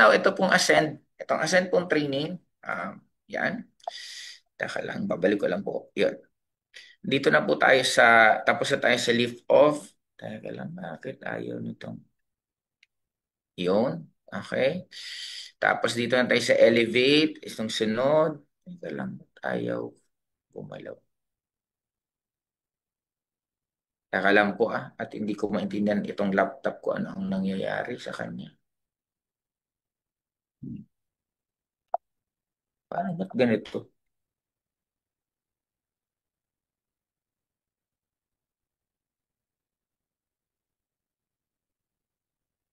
now, ito pong Ascend, itong Ascend pong training, yan. Teka lang, babalik ko lang po. Yun. Dito na po tayo tapos na tayo sa lift off. Teka lang, bakit ayaw nitong, yun. Okay. Tapos dito na tayo sa elevate, itong sunod. Teka lang, ayaw bumalaw. Teka lang po at hindi ko maintindihan itong laptop ko ano ang nangyayari sa kanya. Paano ba't ganito?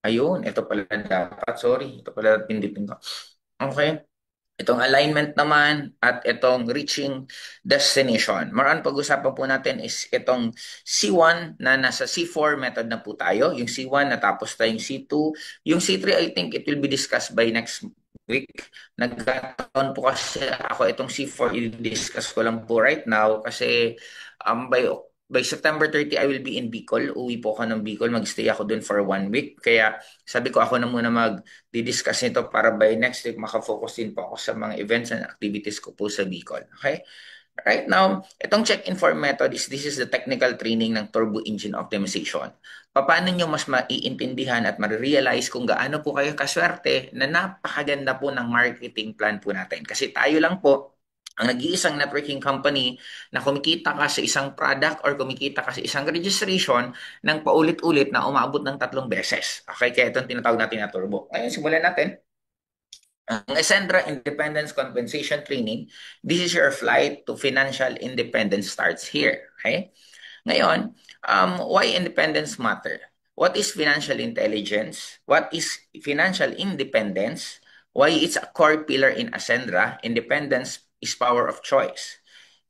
Ayun, ito pala dapat. Sorry, ito pala pindutin ko. Okay. Itong alignment naman at itong reaching destination. More on pag-usapan po natin is itong C1 na nasa C4 method na po tayo. Yung C1 natapos tayong C2. Yung C3 I think it will be discussed by next week. Nagkataon po kasi ako itong C4 i-discuss ko lang po right now kasi by September 30 I will be in Bicol. Uwi po ako ng Bicol. Magstay ako dun for 1 week. Kaya sabi ko ako na muna di-discuss nito para by next week makafocus din po ako sa mga events and activities ko po sa Bicol. Okay? Right now, itong check-in form method this is the technical training ng turbo engine optimization. Paano nyo mas maiintindihan at marirealize kung gaano po kayo kaswerte na napakaganda po ng marketing plan po natin. Kasi tayo lang po ang nag-iisang networking company na kumikita ka sa isang product or kumikita ka sa isang registration ng paulit-ulit na umabot ng 3 beses. Okay, kaya itong tinatawag natin na turbo. Ngayon, simulan natin. Ang Esendra Independence Compensation Training, this is your flight to financial independence starts here. Okay? Ngayon, why independence matter? What is financial intelligence? What is financial independence? Why it's a core pillar in Ascendra? Independence is power of choice.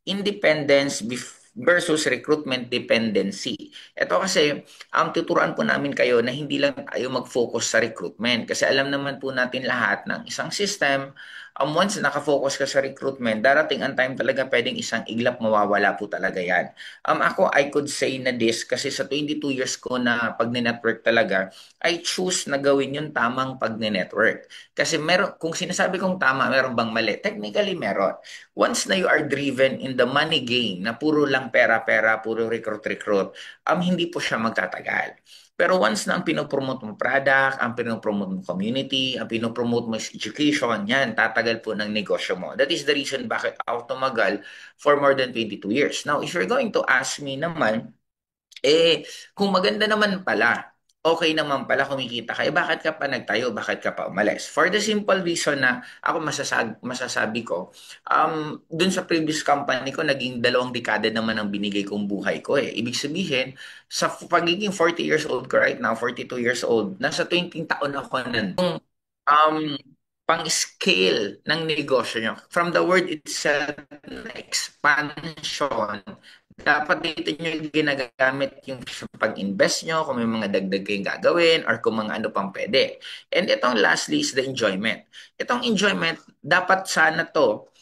Independence versus recruitment dependency. Ito kasi, tuturuan po namin kayo na hindi lang tayo mag-focus sa recruitment. Kasi alam naman po natin lahat ng isang system, once nakafocus ka sa recruitment, darating ang time talaga pwedeng isang iglap mawawala po talaga yan. Ako, I could say na this kasi sa 22 years ko na pag-network talaga, I choose na gawin yung tamang pag-network. Kasi meron, kung sinasabi kong tama, meron bang mali? Technically, meron. Once na you are driven in the money game, na puro lang pera-pera, puro recruit-recruit, hindi po siya magtatagal. Pero once na ang pinopromote mo product, ang pinopromote mo community, ang pinopromote mo is education, yan, tatagal po ng negosyo mo. That is the reason bakit ako tumagal for more than 22 years. Now, if you're going to ask me naman, kung maganda naman pala, okay naman pala kumikita ka, bakit ka pa nagtayo, bakit ka pa umalis? For the simple reason na ako masasabi ko, dun sa previous company ko, naging 2 dekada naman ang binigay kong buhay ko eh. Ibig sabihin, sa pagiging 40 years old ko right now, 42 years old, nasa 20 taon ako nandun. Um, pang-scale ng negosyo nyo. From the word itself, expansion, dapat dito nyo ginagamit yung sa pag-invest nyo, kung may mga dagdag kayong gagawin, or kung mga ano pang pwede. And itong lastly is the enjoyment. Itong enjoyment, dapat sana to,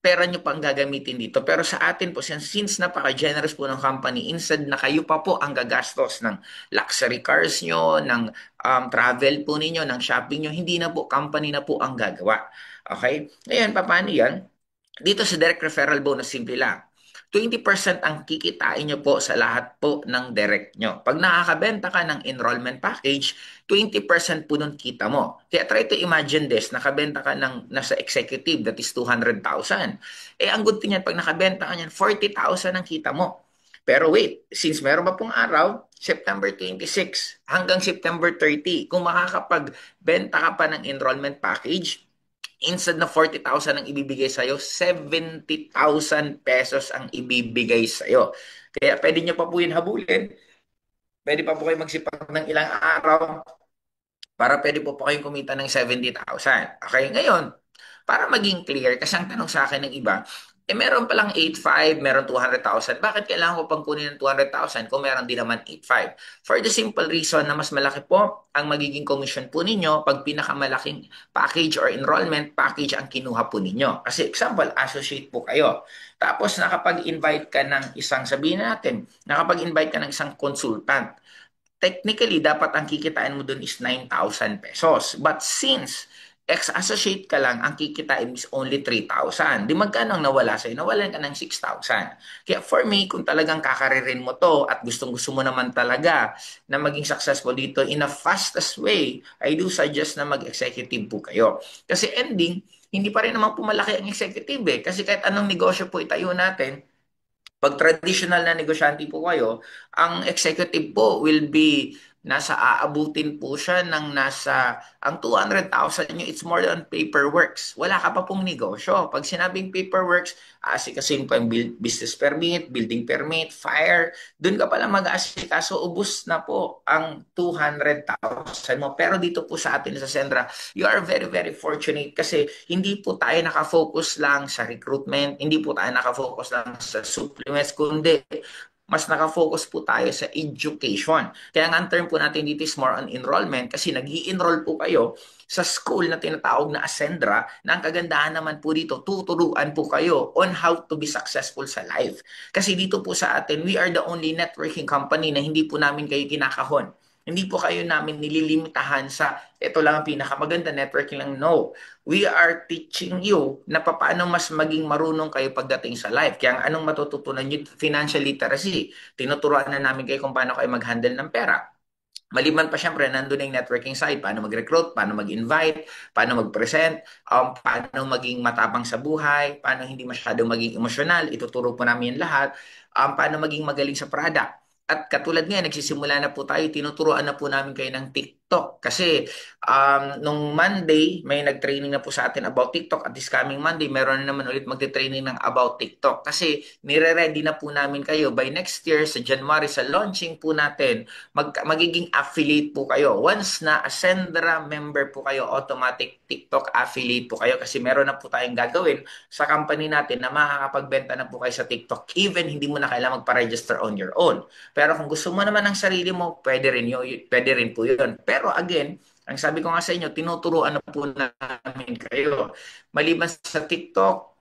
pera nyo pang gagamitin dito. Pero sa atin po, since napaka-generous po ng company, instead na kayo pa po ang gagastos ng luxury cars nyo, ng travel po ninyo, ng shopping nyo, hindi na po, company na po ang gagawa. Okay? Ngayon, paano yan? Dito sa direct referral bonus, simple lang. 20% ang kikitain nyo po sa lahat po ng direct nyo. Pag nakakabenta ka ng enrollment package, 20% po nun kita mo. Kaya try to imagine this, nakabenta ka ng nasa executive, that is 200,000. Ang good thing yan, pag nakabenta ka niyan, 40,000 ang kita mo. Pero wait, since meron pa pong araw, September 26 hanggang September 30, kung makakapagbenta ka pa ng enrollment package, instead na 40,000 ang ibibigay sa'yo, 70,000 pesos ang ibibigay sa'yo. Kaya pwede nyo pa po yun habulin. Pwede pa po kayo magsipag ng ilang araw para pwede po kayong kumita ng 70,000. Okay, ngayon, para maging clear, kasi ang tanong sa akin ng iba, meron palang 8.5, meron 200,000. Bakit kailangan ko pang kunin ng 200,000 kung meron din naman 8.5? For the simple reason na mas malaki po ang magiging commission po ninyo pag pinakamalaking package or enrollment package ang kinuha po ninyo. Kasi example, associate po kayo. Tapos nakapag-invite ka ng isang, sabihin natin, nakapag-invite ka ng isang consultant. technically, dapat ang kikitain mo dun is 9,000 pesos. But since ex-associate ka lang, ang kikitain is only 3,000. Di magkano ang nawala sa'yo? Nawalan ka ng 6,000. Kaya for me, kung talagang kakaririn mo to at gustong-gusto mo naman talaga na maging successful dito in a fastest way, I do suggest na mag-executive po kayo. Kasi ending, hindi pa rin naman pumalaki ang executive eh. Kasi kahit anong negosyo po itayo natin, pag traditional na negosyante po kayo, ang executive po will be nasa aabutin po siya ng nasa ang 200,000 nyo, it's more than paperworks. Wala ka pa pong negosyo. Pag sinabing paperworks, aasikasin pa yung business permit, building permit, fire, dun ka pala mag-aasikaso, ubus na po ang 200,000 mo. Pero dito po sa atin sa Sendra, you are very, very fortunate kasi hindi po tayo nakafocus lang sa recruitment, hindi po tayo nakafocus lang sa supplements, kundi mas nakafocus po tayo sa education. Kaya nga ang term po natin dito is more on enrollment kasi nag enroll po kayo sa school na tinatawag na Ascendra na ang kagandahan naman po dito, tuturuan po kayo on how to be successful sa life. Kasi dito po sa atin, we are the only networking company na hindi po namin kayo kinakahon. Hindi po kayo namin nililimitahan sa ito lang ang pinakamaganda, networking lang. No. We are teaching you na paano mas maging marunong kayo pagdating sa life. Kaya anong matututunan nyo? Financial literacy. Tinuturuan na namin kayo kung paano kayo mag-handle ng pera. Maliban pa syempre, nandun na yung networking side, paano mag-recruit, paano mag-invite, paano mag-present, paano maging matapang sa buhay, paano hindi masyadong maging emosyonal, ituturo po namin yan lahat, paano maging magaling sa product. At katulad nga, nagsisimula na po tayo, tinuturuan na po namin kayo ng TikTok. Kasi nung Monday, may nag-training na po sa atin about TikTok. At this coming Monday, meron na naman ulit magte-training ng about TikTok. Kasi nire-ready na po namin kayo by next year, sa January, sa launching po natin, magiging affiliate po kayo. Once na Ascendra member po kayo, automatic TikTok affiliate po kayo kasi meron na po tayong gagawin sa company natin na makakapagbenta na po kayo sa TikTok even hindi mo na kailangan magpa-register on your own. Pero kung gusto mo naman ng sarili mo, pwede rin po yun. Pero again, ang sabi ko nga sa inyo, tinuturuan na po namin kayo. Maliban sa TikTok,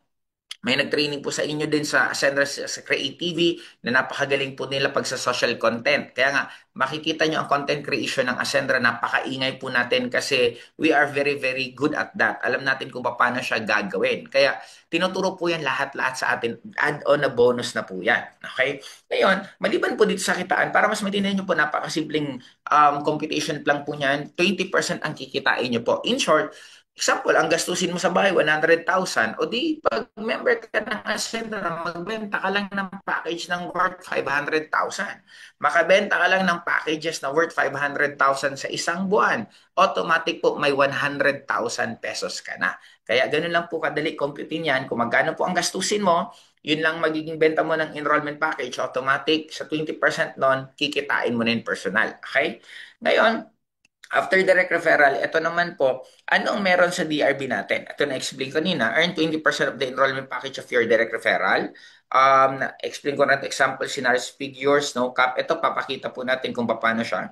may nag-training po sa inyo din sa Ascendra sa Create TV na napakagaling po nila pag sa social content. Kaya nga, makikita nyo ang content creation ng Ascendra, napakaingay po natin kasi we are very, very good at that. Alam natin kung paano siya gagawin. Kaya tinuturo po yan lahat-lahat sa atin. Add-on na bonus na po yan. Okay? Ngayon, maliban po dito sa kitaan, para mas maintindihan nyo po, napakasimpleng computation lang po niyan, 20% ang kikitain nyo po. In short, example, ang gastusin mo sa bahay, 100,000. O di, pag member ka ng Ascendra, magbenta ka lang ng package ng worth 500,000. Makabenta ka lang ng packages na worth 500,000 sa isang buwan. Automatic po, may 100,000 pesos ka na. Kaya ganun lang po kadali computing yan. Kung magkano po ang gastusin mo, yun lang magiging benta mo ng enrollment package. Automatic, sa 20% nun, kikitain mo na yung personal. Okay? Ngayon, after direct referral, ito naman po, anong meron sa DRB natin? Ito na-explain kanina, earn 20% of the enrollment package of your direct referral. Explain ko na ito, example, scenarios, figures, no cap. Ito, papakita po natin kung paano siya.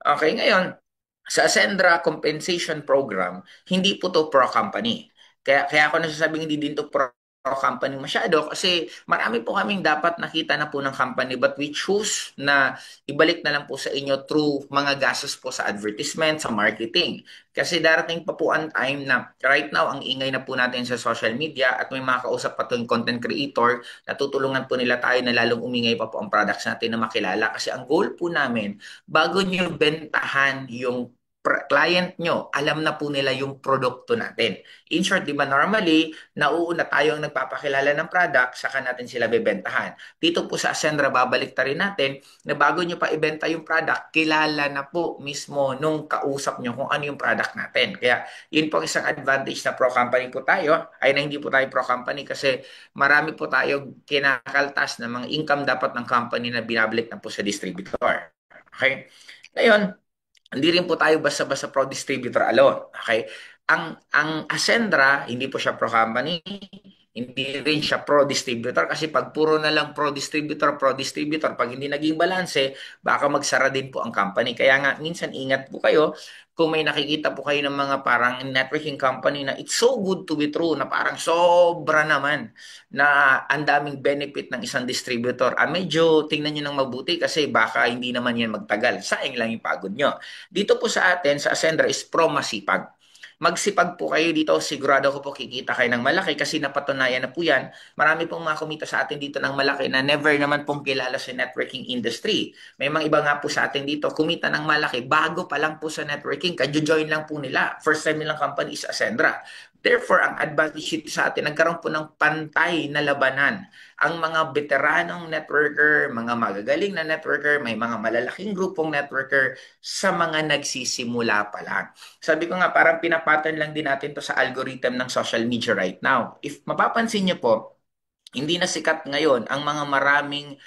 Okay, ngayon, sa Ascendra Compensation Program, hindi po to pro company. Kaya ako nasasabing hindi din to pro company masyado kasi marami po kaming dapat nakita na po ng company but we choose na ibalik na lang po sa inyo through mga gastos po sa advertisement, sa marketing. Kasi darating pa po ang time na right now ang ingay na po natin sa social media at may mga kausap pa yung content creator, natutulungan po nila tayo na lalong umingay pa po ang products natin na makilala kasi ang goal po namin bago nyo bentahan yung client nyo, alam na po nila yung produkto natin. In short, di ba normally, nauuna tayo ang nagpapakilala ng product, saka natin sila bebentahan. Dito po sa Ascendra, babalik ta rin natin na bago nyo pa ibenta yung product, kilala na po mismo nung kausap nyo kung ano yung product natin. Kaya yun po isang advantage na pro company po tayo, ay na hindi po tayo pro company kasi marami po tayo kinakaltas na mga income dapat ng company na binabalik na po sa distributor. Okay? Ngayon, hindi rin po tayo basta-basta pro distributor alone. Okay? Ang Ascendra, hindi po siya pro company, Hindi rin siya pro-distributor kasi pag puro na lang pro-distributor, pag hindi naging balanse, baka magsara din po ang company. Kaya nga, minsan ingat po kayo kung may nakikita po kayo ng mga parang networking company na it's so good to be true, na parang sobra naman na ang daming benefit ng isang distributor. Medyo tingnan nyo ng mabuti kasi baka hindi naman yan magtagal. Sayang lang yung pagod nyo. Dito po sa atin, sa Ascendra is pro-masipag. Magsipag po kayo dito, sigurado ko po kikita kayo ng malaki kasi napatunayan na po yan. Marami pong mga kumita sa atin dito ng malaki na never naman pong kilala sa networking industry. May mga iba nga po sa atin dito, kumita ng malaki bago pa lang po sa networking, kadyo-join lang po nila. First time nilang company is Ascendra. Therefore, ang advantage sa atin, nagkaroon po ng pantay na labanan. Ang mga veteranong networker, mga magagaling na networker, may mga malalaking grupong networker sa mga nagsisimula pa lang. Sabi ko nga, parang pinapattern lang din natin to sa algorithm ng social media right now. If mapapansin niyo po, hindi na sikat ngayon ang mga maraming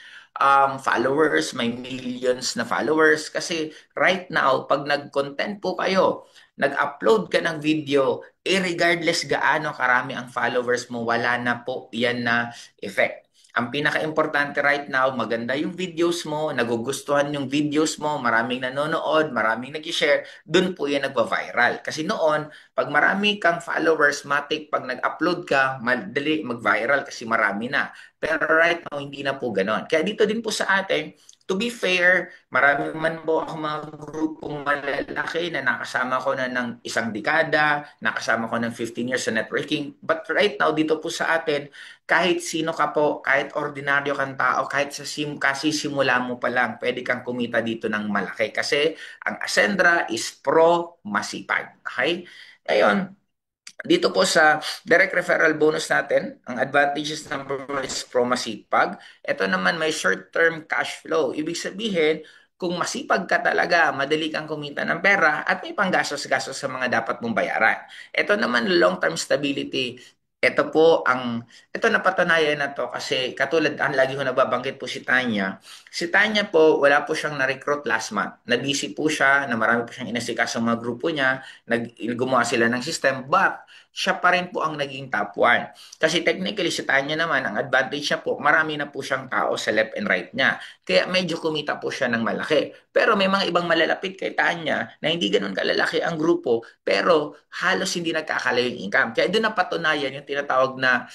followers, may millions na followers. Kasi right now, pag nag-content po kayo, nag-upload ka ng video, regardless gaano karami ang followers mo, wala na po yan na effect. Ang pinaka-importante right now, maganda yung videos mo, nagugustuhan yung videos mo, maraming nanonood, maraming nag-share, dun po yan nagva-viral. Kasi noon, pag marami kang followers, matik, pag nag-upload ka, madali mag-viral kasi marami na. Pero right now, hindi na po ganon. Kaya dito din po sa atin, to be fair, marami man po ako mga grupong malalaki na nakasama ko na ng isang dekada, nakasama ko ng 15 years sa networking. But right now, dito po sa atin, kahit sino ka po, kahit ordinaryo kang tao, kahit sa kasi simula mo pa lang, pwede kang kumita dito ng malaki. Kasi ang Ascendra is pro masipag. Okay? Ngayon, dito po sa direct referral bonus natin, ang advantages number one is pro masipag. Ito naman may short-term cash flow. Ibig sabihin, kung masipag ka talaga, madali kang kumita ng pera at may panggastos-gastos sa mga dapat mong bayaran. Ito naman long-term stability. Ito napatunayan na to kasi katulad, ang lagi ko nababanggit po si Tanya. Si Tanya po, wala po siyang na-recruit last month. Na-busy po siya, na marami po siyang inasikaso mga grupo niya, gumawa sila ng system, but siya pa rin po ang naging top 1. Kasi technically, si Tanya naman, ang advantage niya po, marami na po siyang tao sa left and right niya. Kaya medyo kumita po siya ng malaki. Pero may mga ibang malalapit kay Tanya na hindi ganun kalalaki ang grupo, pero halos hindi nagkakalayo yung income. Kaya doon napatunayan yung tinatawag na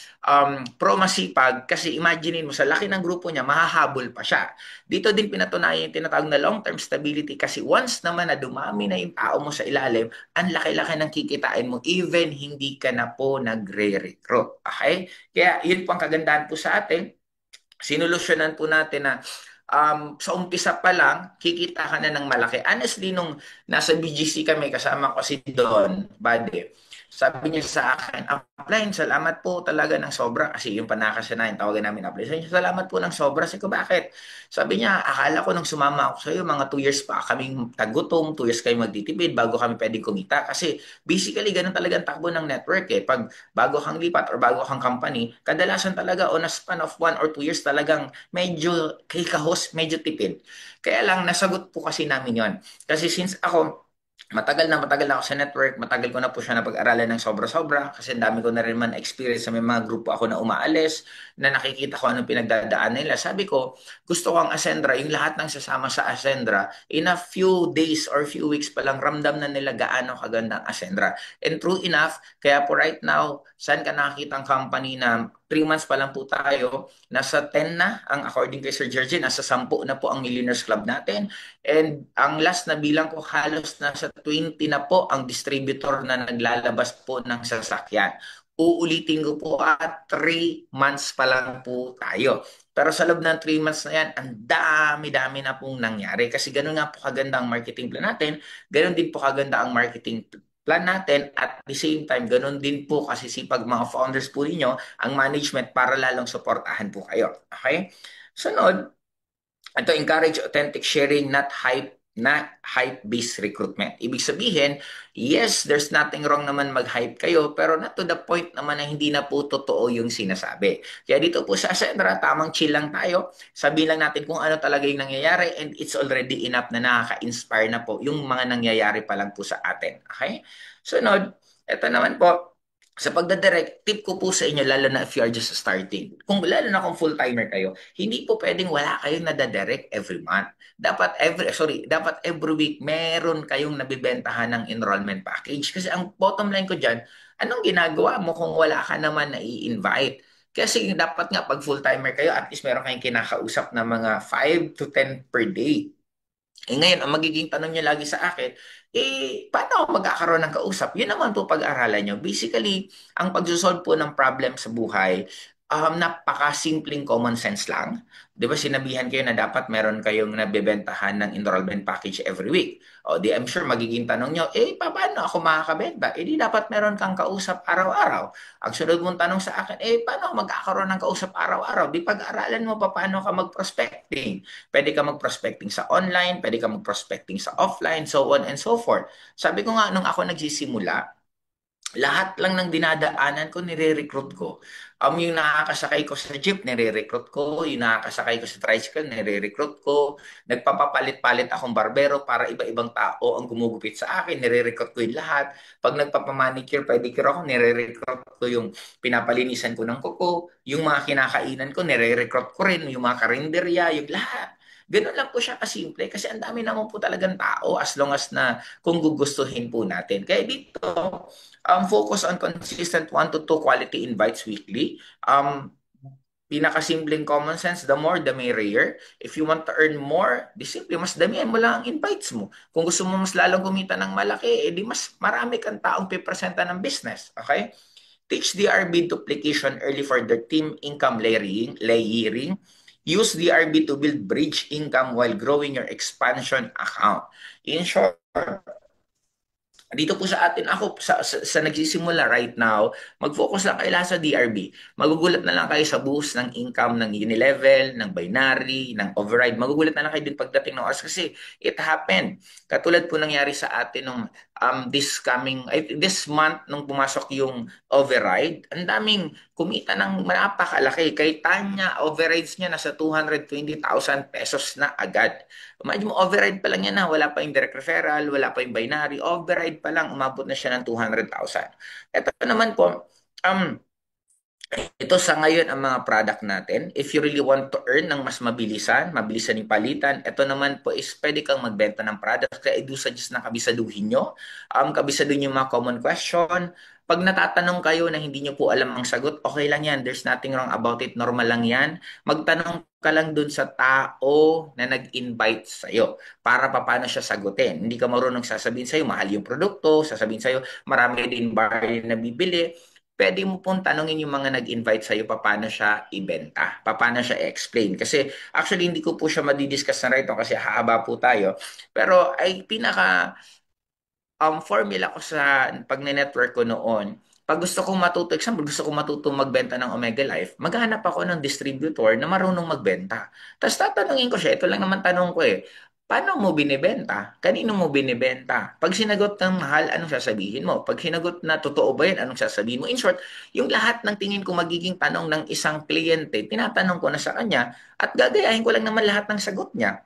pro-masipag kasi imaginein mo, sa laki ng grupo niya, mahahabol pa siya. Dito din pinatunayan yung tinatawag na long-term stability kasi once naman na dumami na yung tao mo sa ilalim, ang laki-laki ng kikitain mo even hindi ka na po nagre-recruit. Okay? Kaya yun po ang kagandahan po sa atin. Sinolusyonan po natin na sa umpisa pa lang, kikita ka na ng malaki. Honestly, nung nasa BGC kami, kasama ko si Don Bade, sabi niya sa akin, Upline, salamat po talaga ng sobra. Kasi yung panakasanayan, tawagan namin Upline. Sabi niya, salamat po ng sobra. Sabi ko, bakit? Sabi niya, akala ko nung sumama ako sa iyo, mga 2 years pa kaming tagutom, 2 years kayo magtitipid bago kami pwedeng kumita. Kasi basically, ganun talaga ang takbo ng network eh. Pag bago kang lipat or bago kang company, kadalasan talaga on a span of 1 or 2 years talagang medyo kay kahos, medyo tipid. Kaya lang, nasagot po kasi namin yon. Kasi since ako, matagal na ako sa network, matagal ko na po siya napag-aralan ng sobra-sobra kasi ang dami ko na rin man experience sa may mga grupo ako na umaalis, na nakikita ko anong pinagdadaan nila. Sabi ko, gusto ko ang Ascendra, yung lahat ng sasama sa Ascendra, in a few days or few weeks pa lang, ramdam na nila gaano kaganda ang Ascendra. And true enough, kaya po right now, saan ka nakakita ang company na 3 months pa lang po tayo, nasa 10 na, ang according kay Sir Jerry, nasa 10 na po ang Millionaires Club natin. And ang last na bilang ko, halos nasa 20 na po ang distributor na naglalabas po ng sasakyan. Uulitin ko po at 3 months pa lang po tayo. Pero sa loob ng 3 months na yan, ang dami-dami na pong nangyari. Kasi gano'n nga po kaganda ang marketing plan natin, gano'n din po kaganda ang marketing plan natin at the same time, gano'n din po kasi sipag mga founders po ninyo, ang management para lalong suportahan po kayo. Okay? Sunod, ito, encourage authentic sharing, not hype-based recruitment. Ibig sabihin, yes, there's nothing wrong naman mag-hype kayo, pero not to the point naman na hindi na po totoo yung sinasabi. Kaya dito po sa Ascendra, tamang chill lang tayo. Sabihin lang natin kung ano talaga yung nangyayari and it's already enough na nakaka-inspire na po yung mga nangyayari pa lang po sa atin. Okay? Sunod, ito naman po, Sa pagdadirect, tip ko po sa inyo, lalo na if you are just starting, kung lalo na kung full-timer kayo, hindi po pwedeng wala kayong nadadirect every month. Dapat every week, meron kayong nabibentahan ng enrollment package. Kasi ang bottom line ko dyan, anong ginagawa mo kung wala ka naman na i-invite? Kasi dapat nga pag full-timer kayo, at least meron kayong kinakausap na mga 5 to 10 per day. Ngayon, ang magiging tanong niya lagi sa akin, paano ako magkakaroon ng kausap? Yun naman po pag-aralan niyo. Basically, ang pagsosolve po ng problem sa buhay, napaka-simpleng common sense lang. Di ba sinabihan kayo na dapat meron kayong nabebentahan ng enrollment package every week? O di I'm sure magiging tanong niyo, paano ako makakabenta? Di dapat meron kang kausap araw-araw. Ang sunod mong tanong sa akin, paano ako magkakaroon ng kausap araw-araw? Di pag-aralan mo pa paano ka mag-prospecting. Pwede ka mag-prospecting sa online, pwede ka mag-prospecting sa offline, so on and so forth. Sabi ko nga, nung ako nagsisimula, lahat lang ng dinadaanan ko, nire-recruit ko. Yung nakakasakay ko sa jeep, nire-recruit ko. Yung nakakasakay ko sa tricycle, nire-recruit ko. Nagpapapalit-palit akong barbero para iba-ibang tao ang gumugupit sa akin. Nire-recruit ko yung lahat. Pag nagpapamanicure, pedicure ako, nire-recruit ko yung pinapalinisan ko ng kuko. Yung mga kinakainan ko, nire-recruit ko rin. Yung mga karinderya, yung lahat. Ganun lang po siya kasimple kasi ang dami naman po talagang tao as long as na kung gugustuhin po natin. Kaya dito, focus on consistent 1 to 2 quality invites weekly. Pinakasimpleng common sense, the more, the merrier. If you want to earn more, di simple, mas damihan mo lang ang invites mo. Kung gusto mo mas lalong kumita ng malaki, di mas marami kang taong pipresenta ng business. Okay? Teach DRB duplication early for their team income layering. Use DRB to build bridge income while growing your expansion account. In short, dito po sa atin, ako sa nagsisimula right now, mag-focus lang kayo lang sa DRB. Magugulat na lang kayo sa boost ng income ng unilevel, ng binary, ng override. Magugulat na lang kayo din pagdating ng oras kasi it happened. Katulad po nangyari sa atin nung this month nung pumasok yung override, ang daming kumita ng napakalaki. Kay Tanya, overrides niya nasa 220,000 pesos na agad. Imagine mo, override pa lang yan na, wala pa yung direct referral, wala pa yung binary, override pa lang, umabot na siya ng 200,000. Ito naman po, ito sa ngayon ang mga product natin. If you really want to earn ng mas mabilisan yung palitan, ito naman po is pwede kang magbenta ng product. Kaya I do suggest na kabisaduhin nyo. Kabisaduhin yung mga common question. Pag natatanong kayo na hindi nyo po alam ang sagot, okay lang yan. There's nothing wrong about it. Normal lang yan. Magtanong ka lang dun sa tao na nag-invite sa'yo para paano siya sagutin. Hindi ka marunong sasabihin sa'yo, mahal yung produkto, sasabihin sa'yo, marami din buyer na bibili, pwede mo pong tanongin yung mga nag-invite sa'yo paano siya ibenta, paano siya i-explain. Kasi actually hindi ko po siya madidiscuss na rito kasi haaba po tayo. Pero ay formula ko sa pag-network ko noon, pag gusto kong matuto, example, gusto kong matuto magbenta ng Omega Life, maghanap ako ng distributor na marunong magbenta. Tapos tatanungin ko siya, ito lang naman tanong ko paano mo binibenta? Kanino mo binibenta? Pag sinagot ng mahal, anong sasabihin mo? Pag sinagot na totoo ba yan, anong sasabihin mo? In short, yung lahat ng tingin ko magiging tanong ng isang kliyente, tinatanong ko na sa kanya at gagayahin ko lang naman lahat ng sagot niya.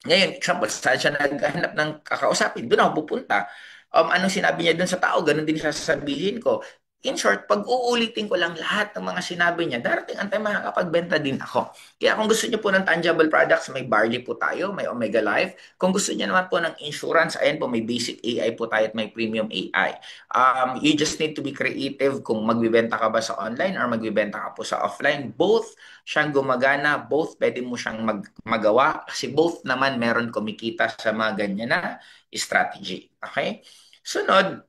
Ngayon, example, saan siya naghahanap ng kakausapin, doon ako pupunta. Anong sinabi niya doon sa tao, ganun din sasabihin ko. In short, pag uulitin ko lang lahat ng mga sinabi niya, darating ang time makakapagbenta din ako. Kaya kung gusto niyo po ng tangible products, may Barley po tayo, may Omega Life. Kung gusto niyo naman po ng insurance, ayan po, may basic AI po tayo at may premium AI. You just need to be creative kung magbibenta ka ba sa online or magbibenta ka po sa offline. Both siyang gumagana, both pwede mo siyang magawa kasi both naman meron kumikita sa mga ganyan na strategy. Okay? Sunod,